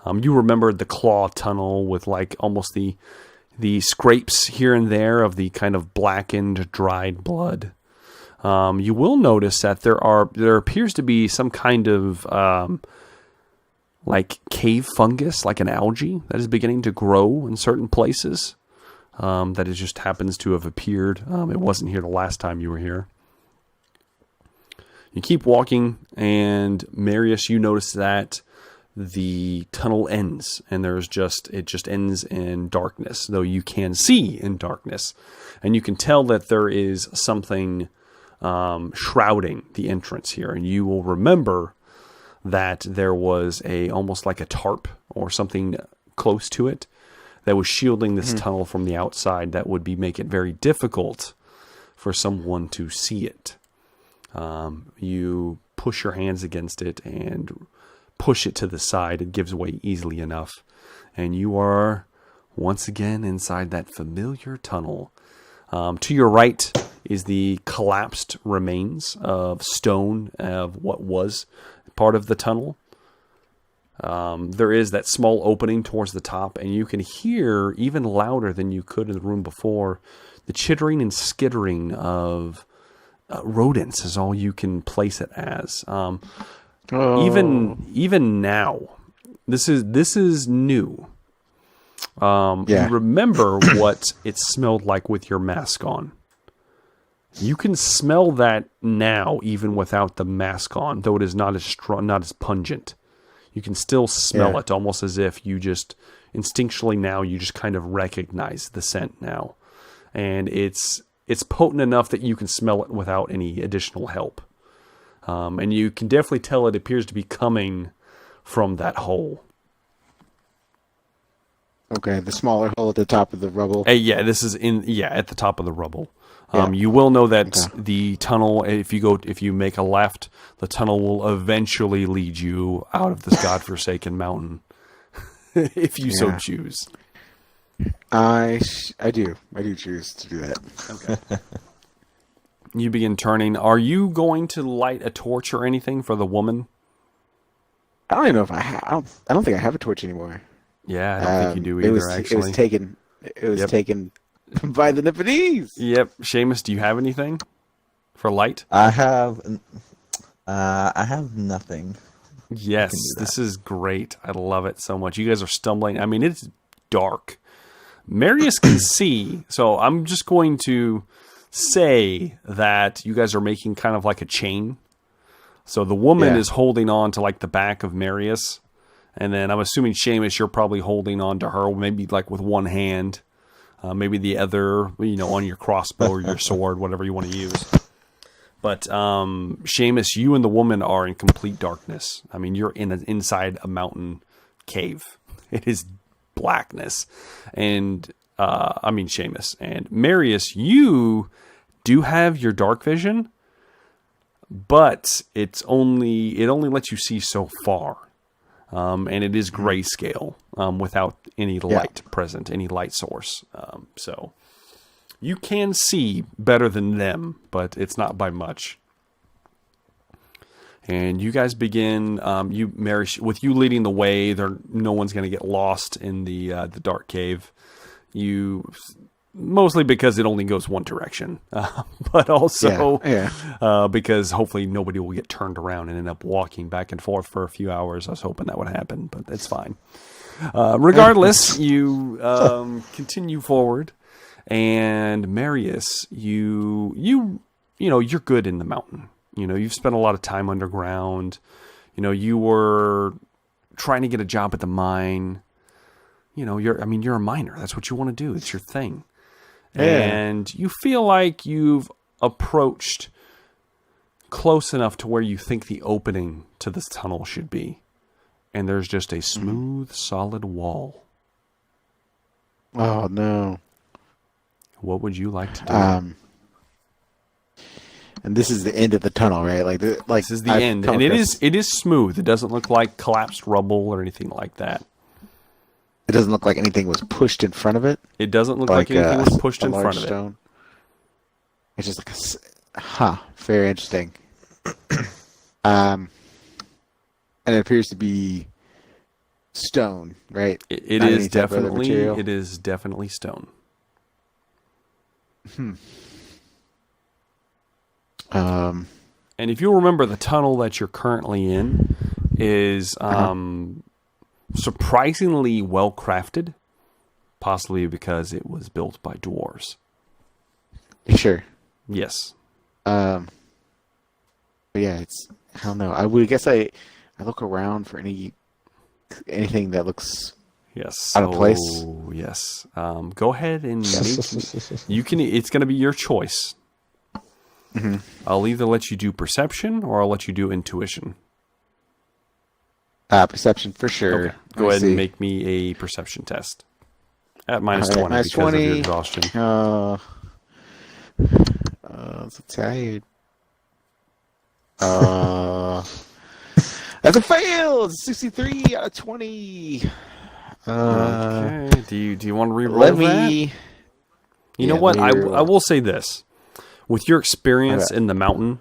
You remember the claw tunnel with like almost the scrapes here and there of the kind of blackened, dried blood. You will notice that there appears to be some kind of like cave fungus, like an algae that is beginning to grow in certain places. That it just happens to have appeared. It wasn't here the last time you were here. You keep walking, and Marius, you notice that the tunnel ends, and it just ends in darkness, though you can see in darkness. And you can tell that there is something shrouding the entrance here. And you will remember that there was almost like a tarp or something close to it that was shielding this tunnel from the outside that would make it very difficult for someone to see it. You push your hands against it and push it to the side. It gives way easily enough. And you are once again inside that familiar tunnel. To your right is the collapsed remains of stone of what was part of the tunnel. There is that small opening towards the top, and you can hear, even louder than you could in the room before, the chittering and skittering of rodents is all you can place it as. Even now, this is new. You remember what it smelled like with your mask on. You can smell that now, even without the mask on, though it is not as strong, not as pungent. You can still smell it, almost as if you just instinctually now you just kind of recognize the scent now, and it's potent enough that you can smell it without any additional help. And you can definitely tell it appears to be coming from that hole. Okay, the smaller hole at the top of the rubble. This is at the top of the rubble. You will know that the tunnel, if you make a left, the tunnel will eventually lead you out of this godforsaken mountain, if you so choose. I do choose to do that. Okay. You begin turning. Are you going to light a torch or anything for the woman? I don't even know if I don't think I have a torch anymore. Yeah, I don't think you do either. Actually, it was taken by the Nipponese. Yep. Seamus, do you have anything for light? I have nothing. Yes, this is great. I love it so much. You guys are stumbling. I mean, it's dark. Marius can see, so I'm just going to say that you guys are making kind of like a chain. So the woman is holding on to like the back of Marius, and then I'm assuming Seamus, you're probably holding on to her, maybe like with one hand. Maybe the other, on your crossbow or your sword, whatever you want to use. But Seamus, you and the woman are in complete darkness. I mean, you're inside a mountain cave. It is blackness. And, Seamus. And Marius, you do have your dark vision, but it only lets you see so far. And it is grayscale without any light present, any light source. So you can see better than them, but it's not by much. And you guys begin, with you leading the way, no one's going to get lost in the dark cave. Mostly because it only goes one direction, but also because hopefully nobody will get turned around and end up walking back and forth for a few hours. I was hoping that would happen, but it's fine. Regardless, you continue forward, and Marius, you're good in the mountain. You've spent a lot of time underground. You were trying to get a job at the mine. You're a miner. That's what you want to do. It's your thing. And you feel like you've approached close enough to where you think the opening to this tunnel should be. And there's just a smooth, solid wall. Oh, no. What would you like to do? And this is the end of the tunnel, right? This is the end. And it is smooth. It doesn't look like collapsed rubble or anything like that. It doesn't look like anything was pushed in front of it. It doesn't look like anything was pushed in front of it. It's just like very interesting. And it appears to be stone, right? It is definitely stone. And if you remember, the tunnel that you're currently in is surprisingly well crafted, possibly because it was built by dwarves. Sure. Yes. But yeah, I don't know. I guess I look around for any anything that looks Yes. out of place? Yes. Go ahead and you can. It's going to be your choice. Mm-hmm. I'll either let you do perception or I'll let you do intuition. Perception for sure. Okay. Go ahead and make me a perception test at minus 20 minus because 20. of your exhaustion. I'm so tired. That's a fail. 63 out of 20. Okay. Do you want to re-roll Let that? me. You know what? I will say this. With your experience in the mountain,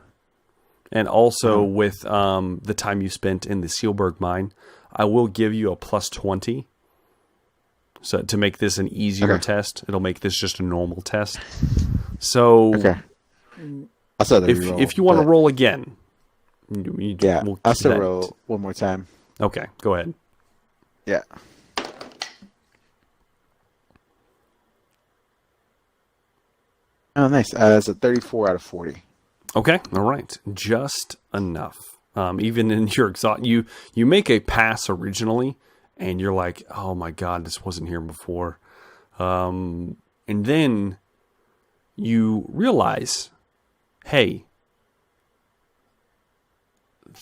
and also with the time you spent in the Sealberg mine, I will give you a plus 20. So to make this an easier test, it'll make this just a normal test. So if you want to roll again, I'll still roll one more time. Okay, go ahead. Yeah. Oh, nice. That's a 34 out of 40. Okay, all right. Just enough. Even in your you make a pass originally, and you're like, oh my god, this wasn't here before. And then you realize, hey,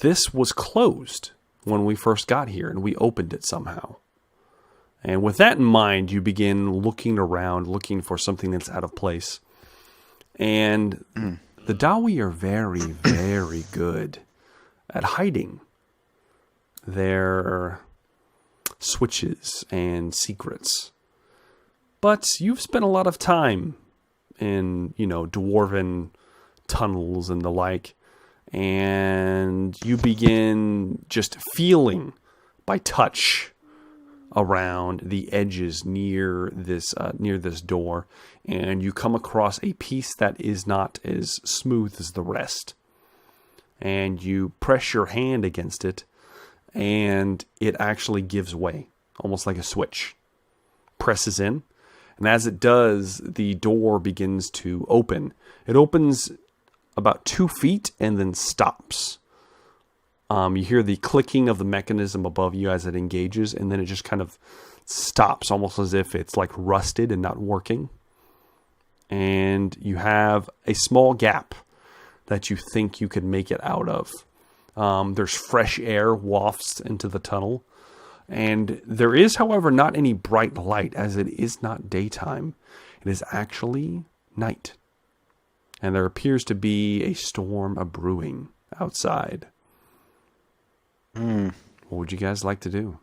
this was closed when we first got here, and we opened it somehow. And with that in mind, you begin looking around, looking for something that's out of place. And the Dawi are very, very good at hiding their switches and secrets. But you've spent a lot of time in, dwarven tunnels and the like, and you begin just feeling by touch around the edges near this door, and you come across a piece that is not as smooth as the rest. And you press your hand against it, and it actually gives way, almost like a switch. Presses in, and as it does, the door begins to open. It opens about 2 feet and then stops. You hear the clicking of the mechanism above you as it engages, and then it just kind of stops, almost as if it's like rusted and not working. And you have a small gap that you think you could make it out of. There's fresh air wafts into the tunnel. And there is, however, not any bright light, as it is not daytime. It is actually night. And there appears to be a storm a-brewing outside. What would you guys like to do?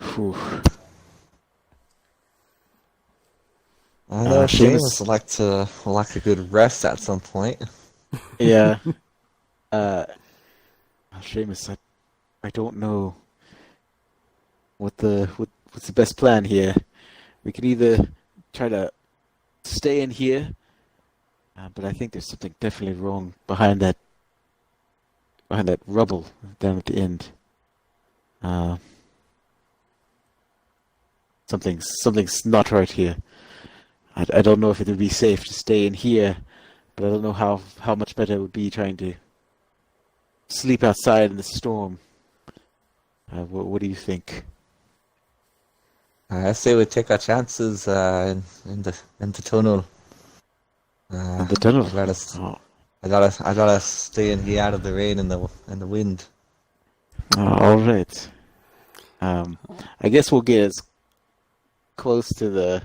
I know Seamus would like a good rest at some point. Yeah. Seamus, I don't know what's the best plan here. We could either try to stay in here, but I think there's something definitely wrong behind that rubble down at the end. Something's not right here. I don't know if it would be safe to stay in here, but I don't know how much better it would be trying to sleep outside in the storm. What do you think? I say we take our chances in the tunnel. The tunnel. I gotta stay in here out of the rain and the wind. All right. I guess we'll get as close to the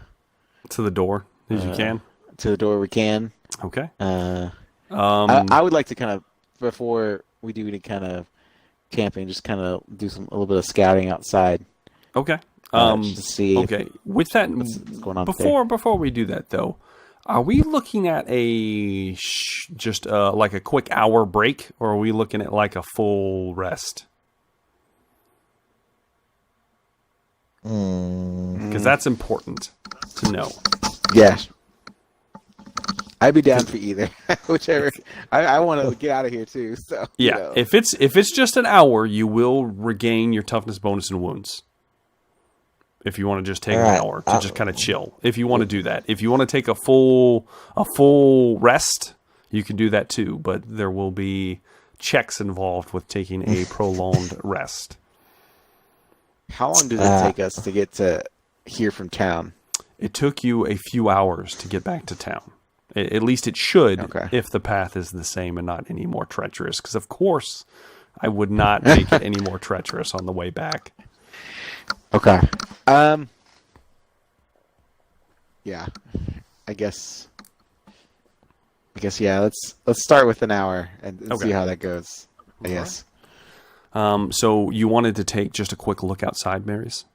door as you can. To the door we can. Okay. I would like to kind of, before we do any kind of camping, just kind of do a little bit of scouting outside. Okay. To see. Okay. With that, what's going on before we do that though, are we looking at just like a quick hour break, or are we looking at like a full rest? Because that's important to know. Yeah. I'd be down for either. Whichever. I want to get out of here too. So yeah, if it's just an hour, you will regain your toughness bonus and wounds. If you want to just take an hour to just kind of chill, if you want to do that, if you want to take a full rest, you can do that too. But there will be checks involved with taking a prolonged rest. How long did it take us to get to here from town? It took you a few hours to get back to town. At least it should, if the path is the same and not any more treacherous. Because, of course, I would not make it any more treacherous on the way back. Okay. Yeah. I guess yeah. Let's start with an hour and see how that goes. I guess. So you wanted to take just a quick look outside, Marius?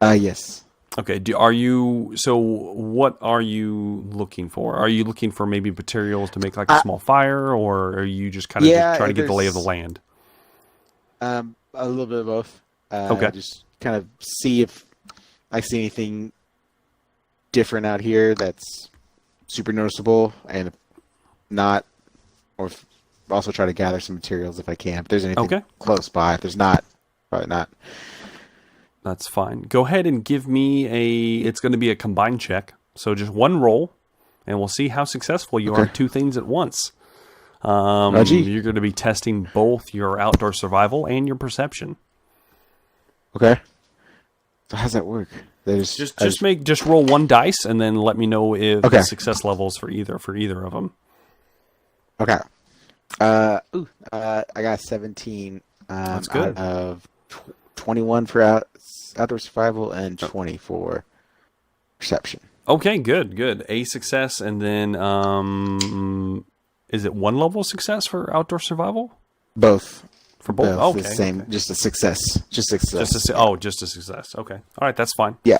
Yes. Okay. What are you looking for? Are you looking for maybe materials to make like a small fire, or are you just kind of trying to get the lay of the land? A little bit of both. Okay. Just kind of see if I see anything different out here that's super noticeable, and if not, or also try to gather some materials if I can. If there's anything close by, if there's not, probably not. That's fine. Go ahead and give me it's going to be a combined check. So just one roll, and we'll see how successful you are at two things at once. You're going to be testing both your outdoor survival and your perception. Okay. So how's that work? Just roll one dice, and then let me know if the success levels for either of them. Okay. I got 17. That's good. Out of 21 for outdoor survival and 20 for perception. Okay, good. A success, and then is it one level success for outdoor survival? Both. For both? Okay. The same, just a success. Just a success. Just a success. Okay. All right, that's fine. Yeah.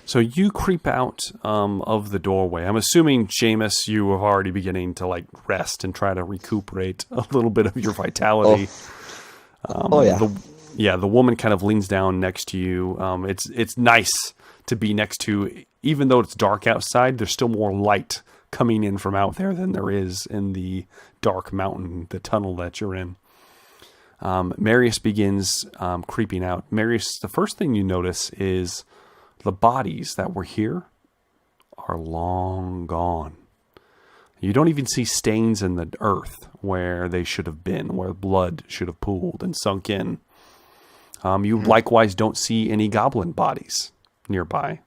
So you creep out of the doorway. I'm assuming, Seamus, you are already beginning to like rest and try to recuperate a little bit of your vitality. The woman kind of leans down next to you. It's nice to be next to, even though it's dark outside, there's still more light coming in from out there than there is in the dark mountain, the tunnel that you're in. Marius begins creeping out. Marius, the first thing you notice is the bodies that were here are long gone. You don't even see stains in the earth where they should have been, where blood should have pooled and sunk in. You likewise don't see any goblin bodies nearby.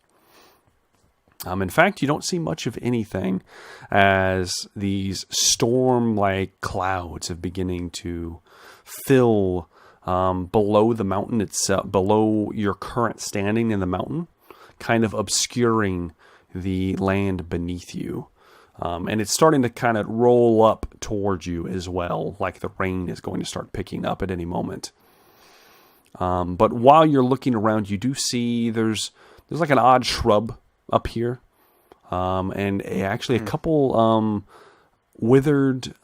In fact, you don't see much of anything as these storm-like clouds are beginning to fill below the mountain itself, below your current standing in the mountain, kind of obscuring the land beneath you. And it's starting to kind of roll up towards you as well, like the rain is going to start picking up at any moment. But while you're looking around, you do see there's like an odd shrub up here, and actually a couple withered,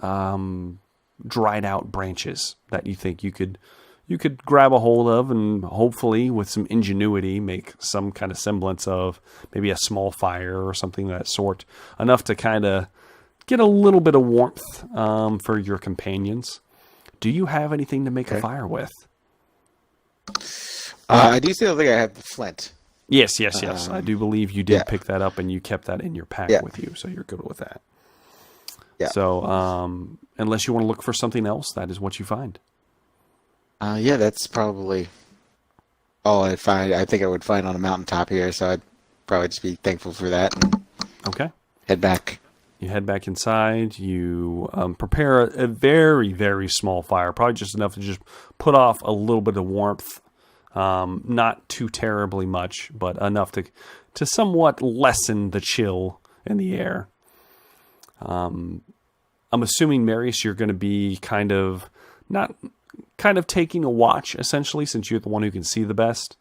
dried out branches that you think you could grab a hold of, and hopefully with some ingenuity make some kind of semblance of maybe a small fire or something of that sort, enough to kind of get a little bit of warmth for your companions. Do you have anything to make a fire with? I do still think I have the flint. Yes. I do believe you did pick that up, and you kept that in your pack with you, so you're good with that. Yeah. So, unless you want to look for something else, that is what you find. That's probably all I find. I think I would find on a mountaintop here, so I'd probably just be thankful for that. And head back. You head back inside. You prepare a very, very small fire, probably just enough to just put off a little bit of warmth. Not too terribly much, but enough to somewhat lessen the chill in the air. I'm assuming, Marius, you're going to be kind of taking a watch, essentially, since you're the one who can see the best.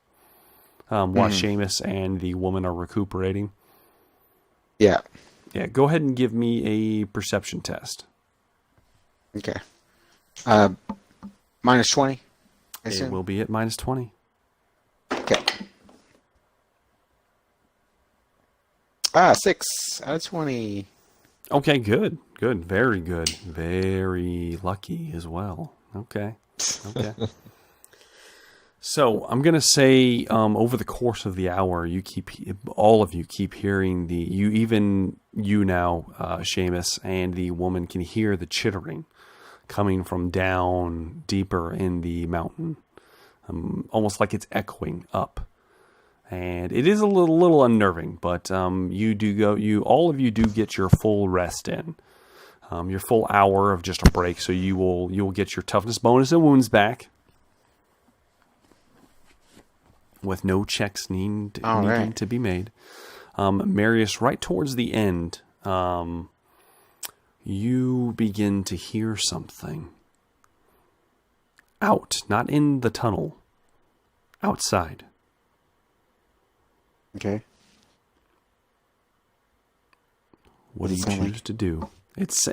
While Seamus and the woman are recuperating. Yeah. Yeah, go ahead and give me a perception test. Okay. Minus 20. It will be at minus 20. Okay. 6 out of 20. Okay, good. Very good. Very lucky as well. Okay. So I'm going to say over the course of the hour, all of you keep hearing you now, Seamus, and the woman can hear the chittering coming from down deeper in the mountain, almost like it's echoing up. And it is a little unnerving, but all of you do get your full rest in, your full hour of just a break. So you'll get your toughness bonus and wounds back, with no checks needing to be made. Marius, right towards the end, you begin to hear something out, not in the tunnel, outside. Okay. What do you choose to do? It's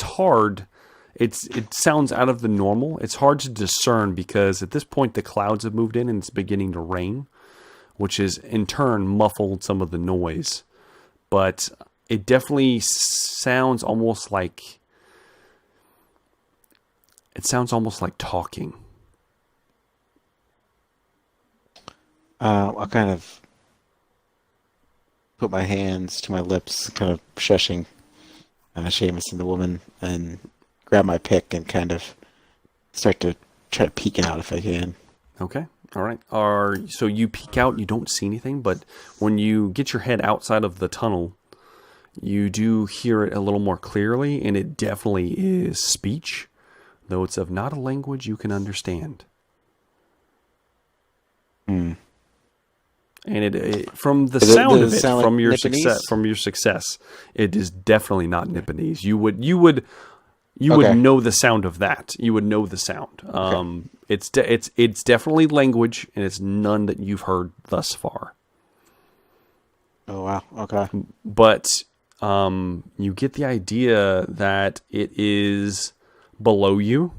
hard. It sounds out of the normal. It's hard to discern because at this point the clouds have moved in and it's beginning to rain, which is in turn muffled some of the noise. But it definitely sounds almost like talking. I'll kind of put my hands to my lips, kind of shushing Seamus and the woman, and grab my pick and kind of start to try to peek out if I can. Okay. All right. So you peek out, you don't see anything, but when you get your head outside of the tunnel, you do hear it a little more clearly, and it definitely is speech, though it's of not a language you can understand. And it from the sound of it, sound from like your Nipponese? success, it is definitely not Nipponese. You would know the sound of that. You would know the sound. Okay. It's definitely language, and it's none that you've heard thus far. Oh wow. Okay. But you get the idea that it is below you,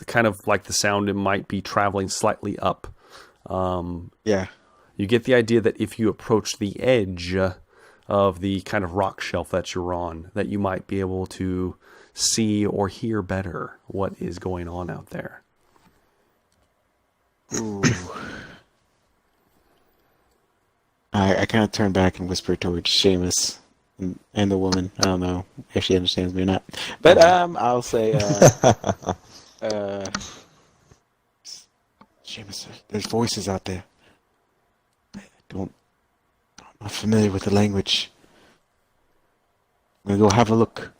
kind of like the sound. It might be traveling slightly up. Yeah. You get the idea that if you approach the edge of the kind of rock shelf that you're on, that you might be able to see or hear better what is going on out there. Ooh. I kind of turn back and whisper towards Seamus and the woman. I don't know if she understands me or not. But I'll say, Seamus, there's voices out there. I'm not familiar with the language. I'm gonna go have a look.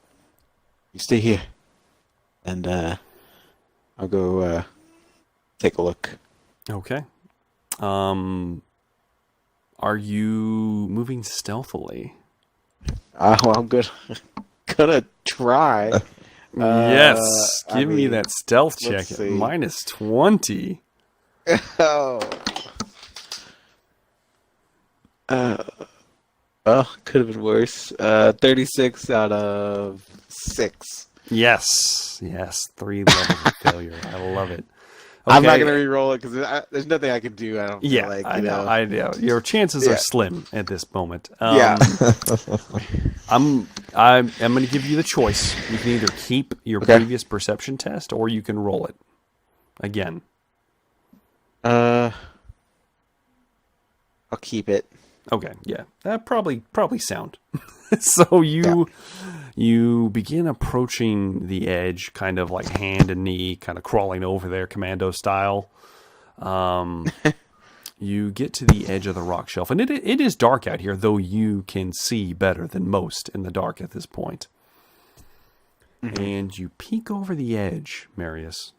You stay here, and I'll go take a look. Okay. Are you moving stealthily? Well, I'm good. Gonna try. Yes. Give me that stealth check let's at see. -20. Oh. Well, could have been worse. 36 out of 6. Yes. 3 levels of failure. I love it. I'm not Okay. gonna re-roll it because there's nothing I can do. I don't feel like. I know. Your chances are slim at this moment. Yeah. I'm going to give you the choice. You can either keep your previous perception test, or you can roll it again. I'll keep it. Okay, yeah, that probably sound. So you begin approaching the edge, kind of like hand and knee, kind of crawling over there, commando style. You get to the edge of the rock shelf, and it is dark out here, though you can see better than most in the dark at this point. Mm-hmm. And you peek over the edge, Marius,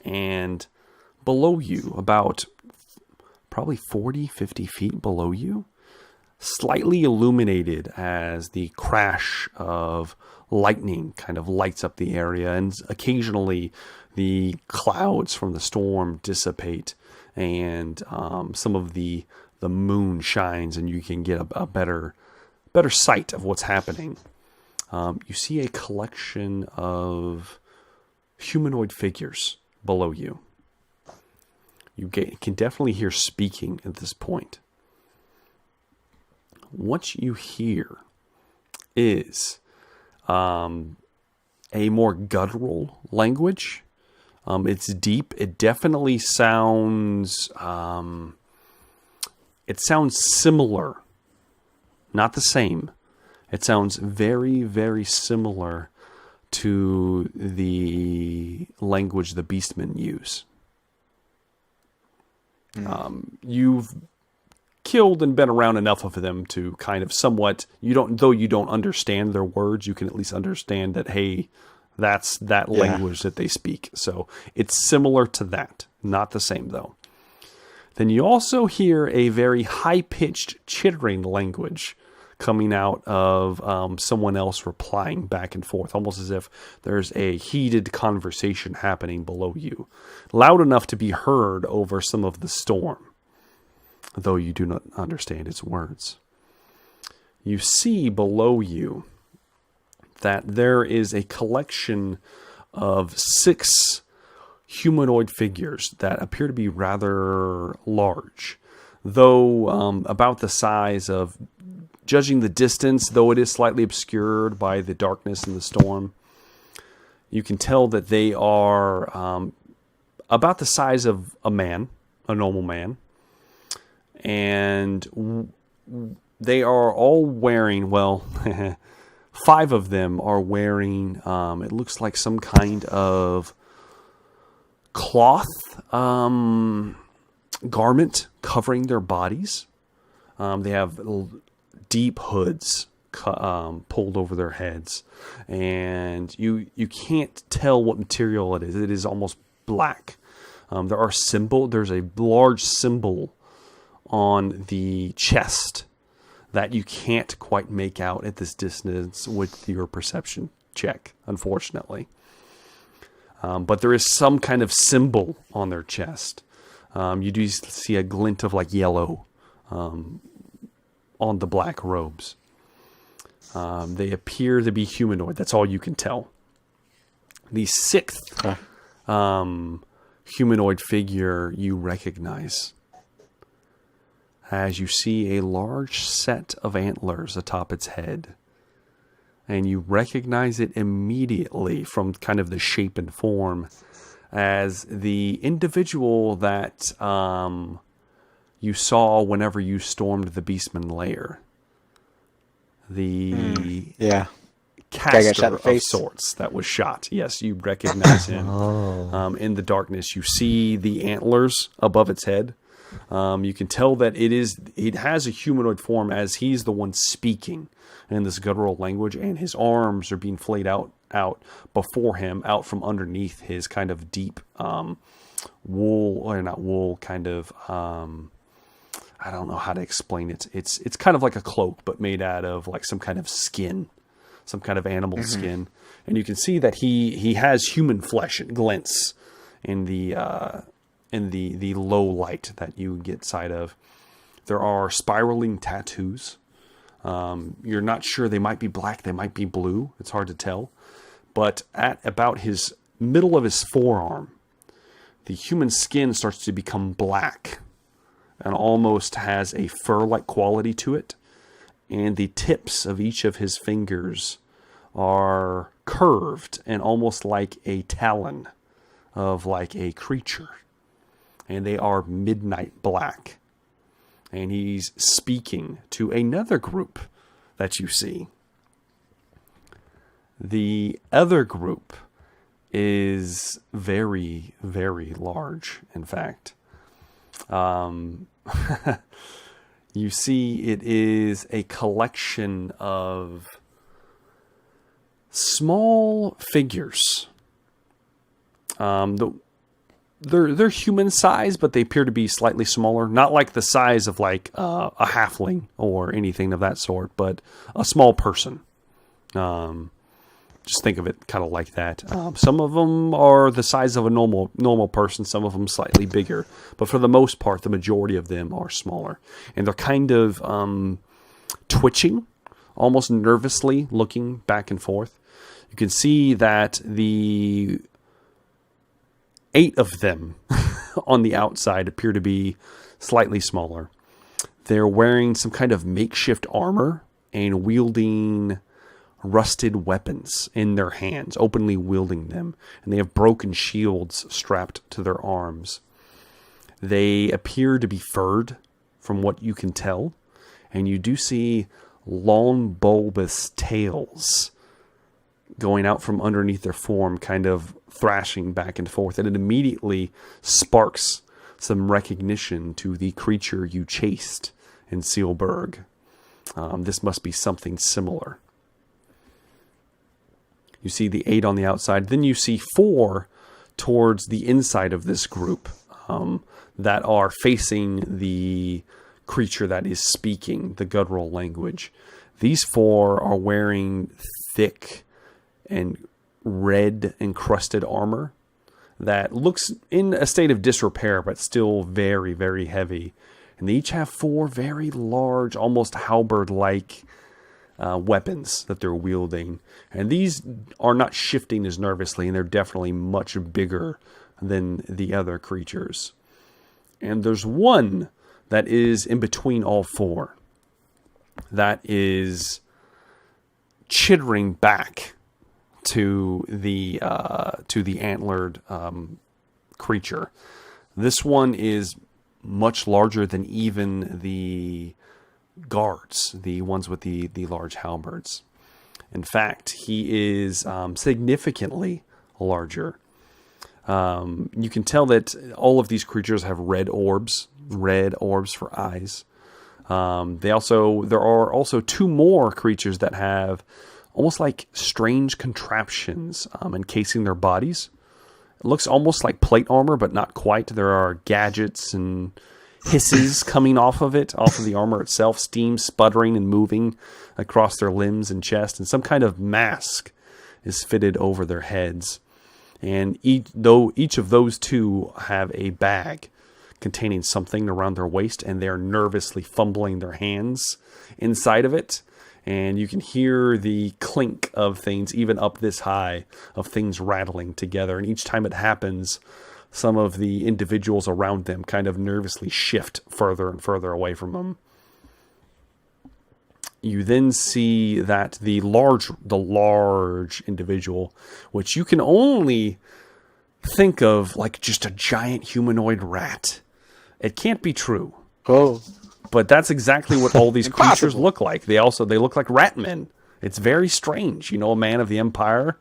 and below you, about probably 40, 50 feet below you, slightly illuminated as the crash of lightning kind of lights up the area, and occasionally the clouds from the storm dissipate, and some of the moon shines, and you can get a better sight of what's happening. You see a collection of humanoid figures below you. You can definitely hear speaking at this point. What you hear is a more guttural language. It's deep. It definitely sounds. It sounds similar, not the same, It sounds very, very similar to the language the beastmen use. You've killed and been around enough of them to kind of somewhat, though you don't understand their words, you can at least understand that, hey, that's that language that they speak. So it's similar to that. Not the same, though. Then you also hear a very high-pitched chittering language coming out of someone else replying back and forth, almost as if there's a heated conversation happening below you, loud enough to be heard over some of the storm, though you do not understand its words. You see below you that there is a collection of 6 humanoid figures that appear to be rather large, though about the size of, judging the distance, though it is slightly obscured by the darkness and the storm, you can tell that they are about the size of a man, a normal man. And they are all wearing, 5 of them are wearing, it looks like some kind of cloth garment covering their bodies. They have deep hoods pulled over their heads, and you can't tell what material it is. It is almost black. There's a large symbol on the chest that you can't quite make out at this distance with your perception check, unfortunately. But there is some kind of symbol on their chest. You do see a glint of like yellow on the black robes. They appear to be humanoid. That's all you can tell. The 6th humanoid figure you recognize, as you see a large set of antlers atop its head. And you recognize it immediately from kind of the shape and form as the individual that you saw whenever you stormed the Beastman lair. The caster of sorts that was shot. Yes, you recognize him. In the darkness, you see the antlers above its head. You can tell that it has a humanoid form, as he's the one speaking in this guttural language, and his arms are being flayed out before him, out from underneath his kind of deep wool, or not wool, kind of I don't know how to explain it. It's kind of like a cloak, but made out of like some kind of skin, some kind of animal skin, and you can see that he has human flesh. It glints in the low light that you get sight of. There are spiraling tattoos. You're not sure, they might be black, they might be blue. It's hard to tell. But at about his middle of his forearm, the human skin starts to become black and almost has a fur-like quality to it. And the tips of each of his fingers are curved and almost like a talon of like a creature. And they are midnight black. And he's speaking to another group that you see. The other group is very, very large, in fact. You see it is a collection of small figures. They're human size, but they appear to be slightly smaller. Not like the size of like a halfling or anything of that sort, but a small person. Just think of it kind of like that. Some of them are the size of a normal person. Some of them slightly bigger, but for the most part, the majority of them are smaller, and they're kind of twitching, almost nervously, looking back and forth. You can see that the 8 of them on the outside appear to be slightly smaller. They're wearing some kind of makeshift armor and wielding rusted weapons in their hands, openly wielding them. And they have broken shields strapped to their arms. They appear to be furred, from what you can tell. And you do see long bulbous tails going out from underneath their form, kind of thrashing back and forth. And it immediately sparks some recognition to the creature you chased in Sealberg. This must be something similar. You see the 8 on the outside. Then you see 4 towards the inside of this group that are facing the creature that is speaking the guttural language. These 4 are wearing thick and red encrusted armor that looks in a state of disrepair, but still very, very heavy. And they each have 4 very large, almost halberd-like weapons that they're wielding. And these are not shifting as nervously, and they're definitely much bigger than the other creatures. And there's one that is in between all 4 that is chittering back to the antlered creature. This one is much larger than even the guards, the ones with the large halberds. In fact, he is significantly larger. You can tell that all of these creatures have red orbs for eyes. There are also 2 more creatures that have almost like strange contraptions encasing their bodies. It looks almost like plate armor, but not quite. There are gadgets and hisses coming off of the armor itself, steam sputtering and moving across their limbs and chest, and some kind of mask is fitted over their heads. And each of those 2 have a bag containing something around their waist, and they're nervously fumbling their hands inside of it. And you can hear the clink of things, even up this high, of things rattling together. And each time it happens, some of the individuals around them kind of nervously shift further and further away from them. You then see that the large individual, which you can only think of like just a giant humanoid rat. It can't be true. Oh. But that's exactly what all these creatures look like. They look like rat men. It's very strange. You know, a man of the Empire.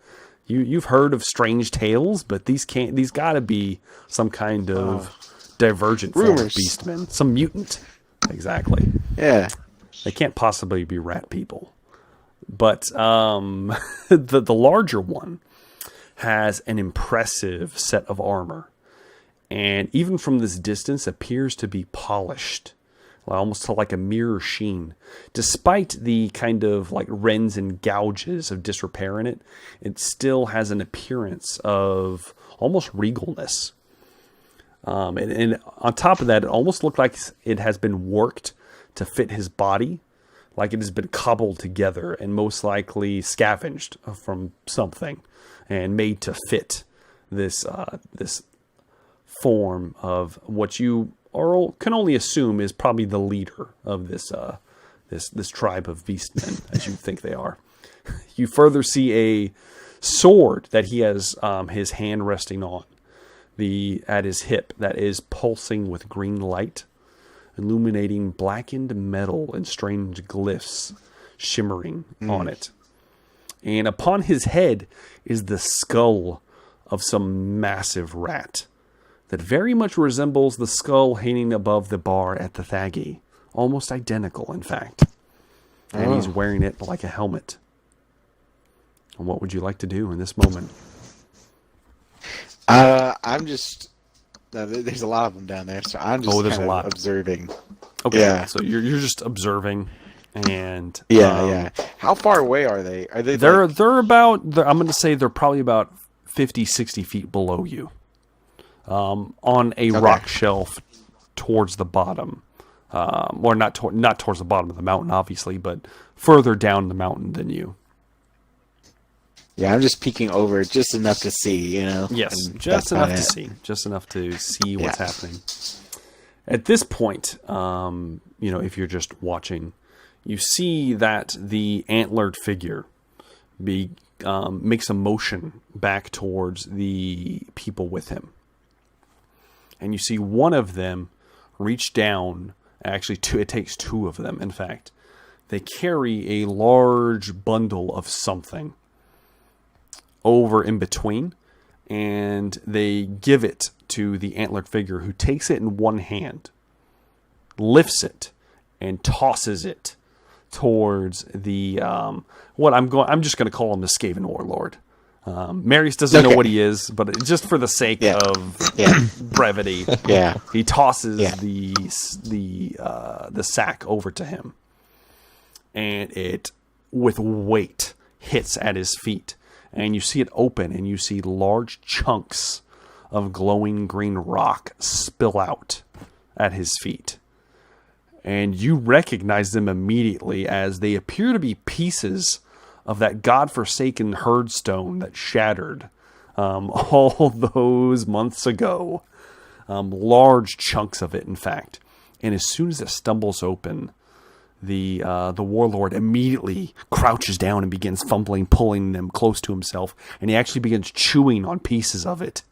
You've heard of strange tales, but these gotta be some kind of divergent form of beastmen. Some mutant. Exactly. Yeah. They can't possibly be rat people. But the larger one has an impressive set of armor. And even from this distance appears to be polished. Almost like a mirror sheen. Despite the kind of like rends and gouges of disrepair in it, it still has an appearance of almost regalness. And on top of that, it almost looked like it has been worked to fit his body, like it has been cobbled together and most likely scavenged from something and made to fit this form of what you can only assume is probably the leader of this tribe of beastmen, as you think they are. You further see a sword that he has his hand resting on at his hip that is pulsing with green light, illuminating blackened metal and strange glyphs shimmering on it. And upon his head is the skull of some massive rat that very much resembles the skull hanging above the bar at the Thaggy. Almost identical, in fact. And he's wearing it like a helmet. And what would you like to do in this moment? I'm just... there's a lot of them down there, so I'm just there's a lot. Observing. Okay, yeah. So you're just observing, and... Yeah. How far away are they? Are they? They're about... I'm going to say they're probably about 50, 60 feet below you. On a rock shelf towards the bottom. Or not towards the bottom of the mountain, obviously, but further down the mountain than you. Yeah, I'm just peeking over just enough to see, you know? Yes, just enough to see. Just enough to see what's happening. At this point, if you're just watching, you see that the antlered figure makes a motion back towards the people with him. And you see one of them reach down, actually it takes 2 of them, in fact, they carry a large bundle of something over in between, and they give it to the antlered figure, who takes it in one hand, lifts it, and tosses it towards the I'm just going to call him the Skaven warlord. Marius doesn't know what he is, but just for the sake of brevity, he tosses the sack over to him, and it, with weight, hits at his feet. And you see it open, and you see large chunks of glowing green rock spill out at his feet. And you recognize them immediately, as they appear to be pieces of that godforsaken herdstone that shattered all those months ago. Large chunks of it, in fact. And as soon as it stumbles open, the warlord immediately crouches down and begins fumbling, pulling them close to himself, and he actually begins chewing on pieces of it,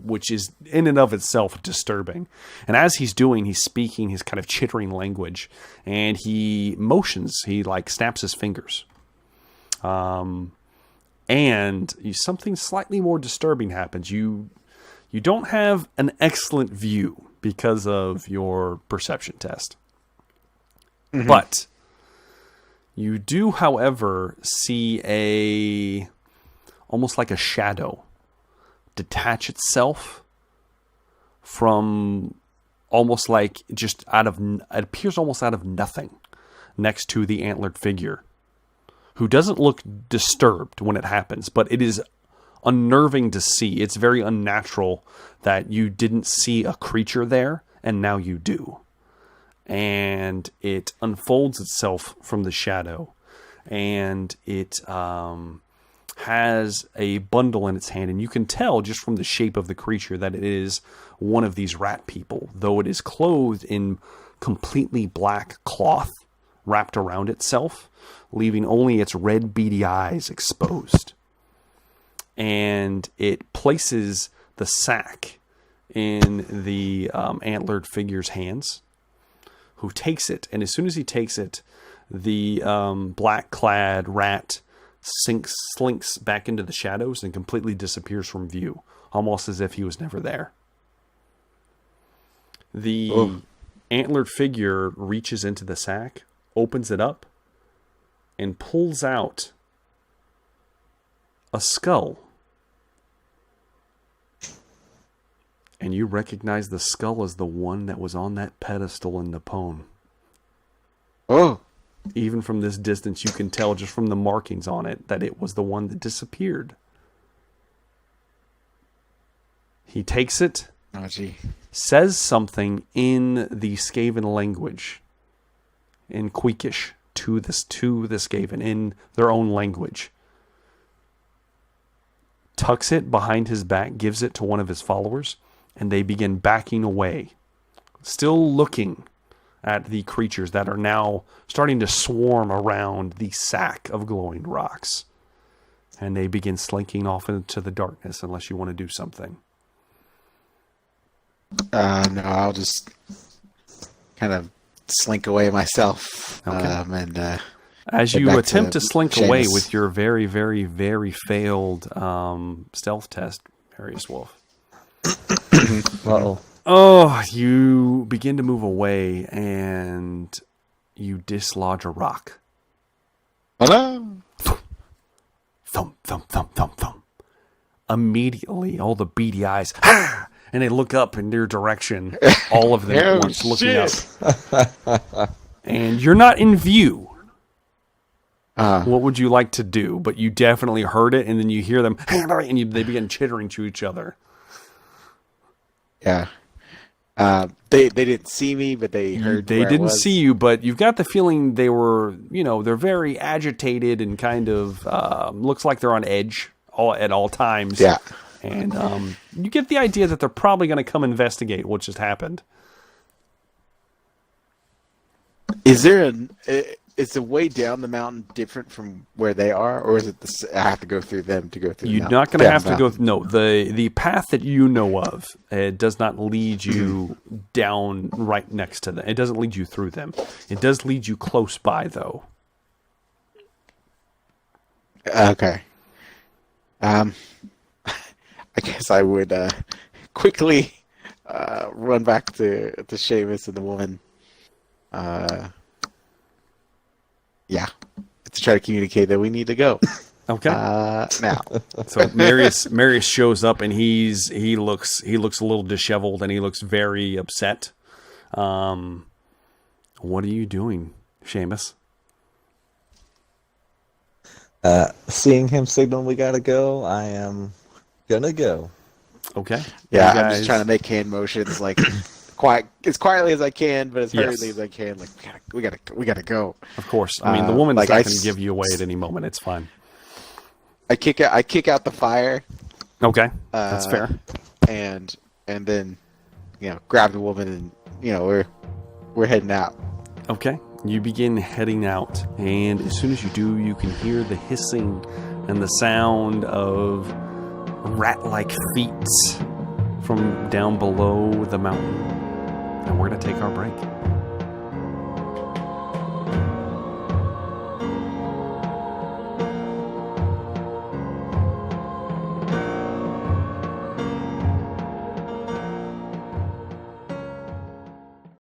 which is in and of itself disturbing. And as he's speaking his kind of chittering language, and he motions, he like snaps his fingers. And something slightly more disturbing happens. You don't have an excellent view because of your perception test. Mm-hmm. But you do, however, see almost like a shadow detach itself from almost like just it appears almost out of nothing next to the antlered figure, who doesn't look disturbed when it happens, but it is unnerving to see. It's very unnatural that you didn't see a creature there, and now you do. And it unfolds itself from the shadow, and it has a bundle in its hand, and you can tell just from the shape of the creature that it is one of these rat people, though it is clothed in completely black cloth wrapped around itself, leaving only its red beady eyes exposed. And it places the sack in the antlered figure's hands, who takes it, and as soon as he takes it, the black-clad rat slinks back into the shadows and completely disappears from view, almost as if he was never there. The antlered figure reaches into the sack, opens it up, and pulls out a skull. And you recognize the skull as the one that was on that pedestal in Napone. Oh. Even from this distance, you can tell just from the markings on it that it was the one that disappeared. He takes it, says something in the Skaven language, in Queekish, to the Skaven, in their own language. Tucks it behind his back, gives it to one of his followers, and they begin backing away, still looking at the creatures that are now starting to swarm around the sack of glowing rocks. And they begin slinking off into the darkness, unless you want to do something. No, I'll just kind of slink away myself. Okay. As you attempt to slink away with your very, very, very failed stealth test, Marius Wolf. Uh-oh. Oh, you begin to move away, and you dislodge a rock. Hello? Thump, thump, thump, thump, thump. Immediately, all the beady eyes, ha! And they look up in your direction, all of them at once looking up. And you're not in view. What would you like to do? But you definitely heard it, and then you hear them, and they begin chittering to each other. Yeah. They didn't see me, but they heard. They didn't see you, but you've got the feeling they were, they're very agitated and kind of looks like they're on edge at all times. Yeah. And you get the idea that they're probably going to come investigate what just happened. Is there is the way down the mountain different from where they are, or is it I have to go through them to go through? You're not going to have to go. No, the path that you know of does not lead you down right next to them. It doesn't lead you through them. It does lead you close by, though. Okay. I guess I would quickly run back to Seamus and the woman. Yeah, to try to communicate that we need to go. Okay. Now. So Marius shows up and he looks a little disheveled and he looks very upset. What are you doing, Seamus? Seeing him signal we gotta go, I am gonna go. Okay. Yeah, I'm just trying to make hand motions like as quietly as I can, but as hurriedly as I can. Like we gotta go. Of course. I mean, the woman's like not going to give you away at any moment. It's fine. I kick out the fire. Okay, that's fair. And then, grab the woman and we're heading out. Okay, you begin heading out, and as soon as you do, you can hear the hissing and the sound of rat-like feet from down below the mountain. And we're going to take our break.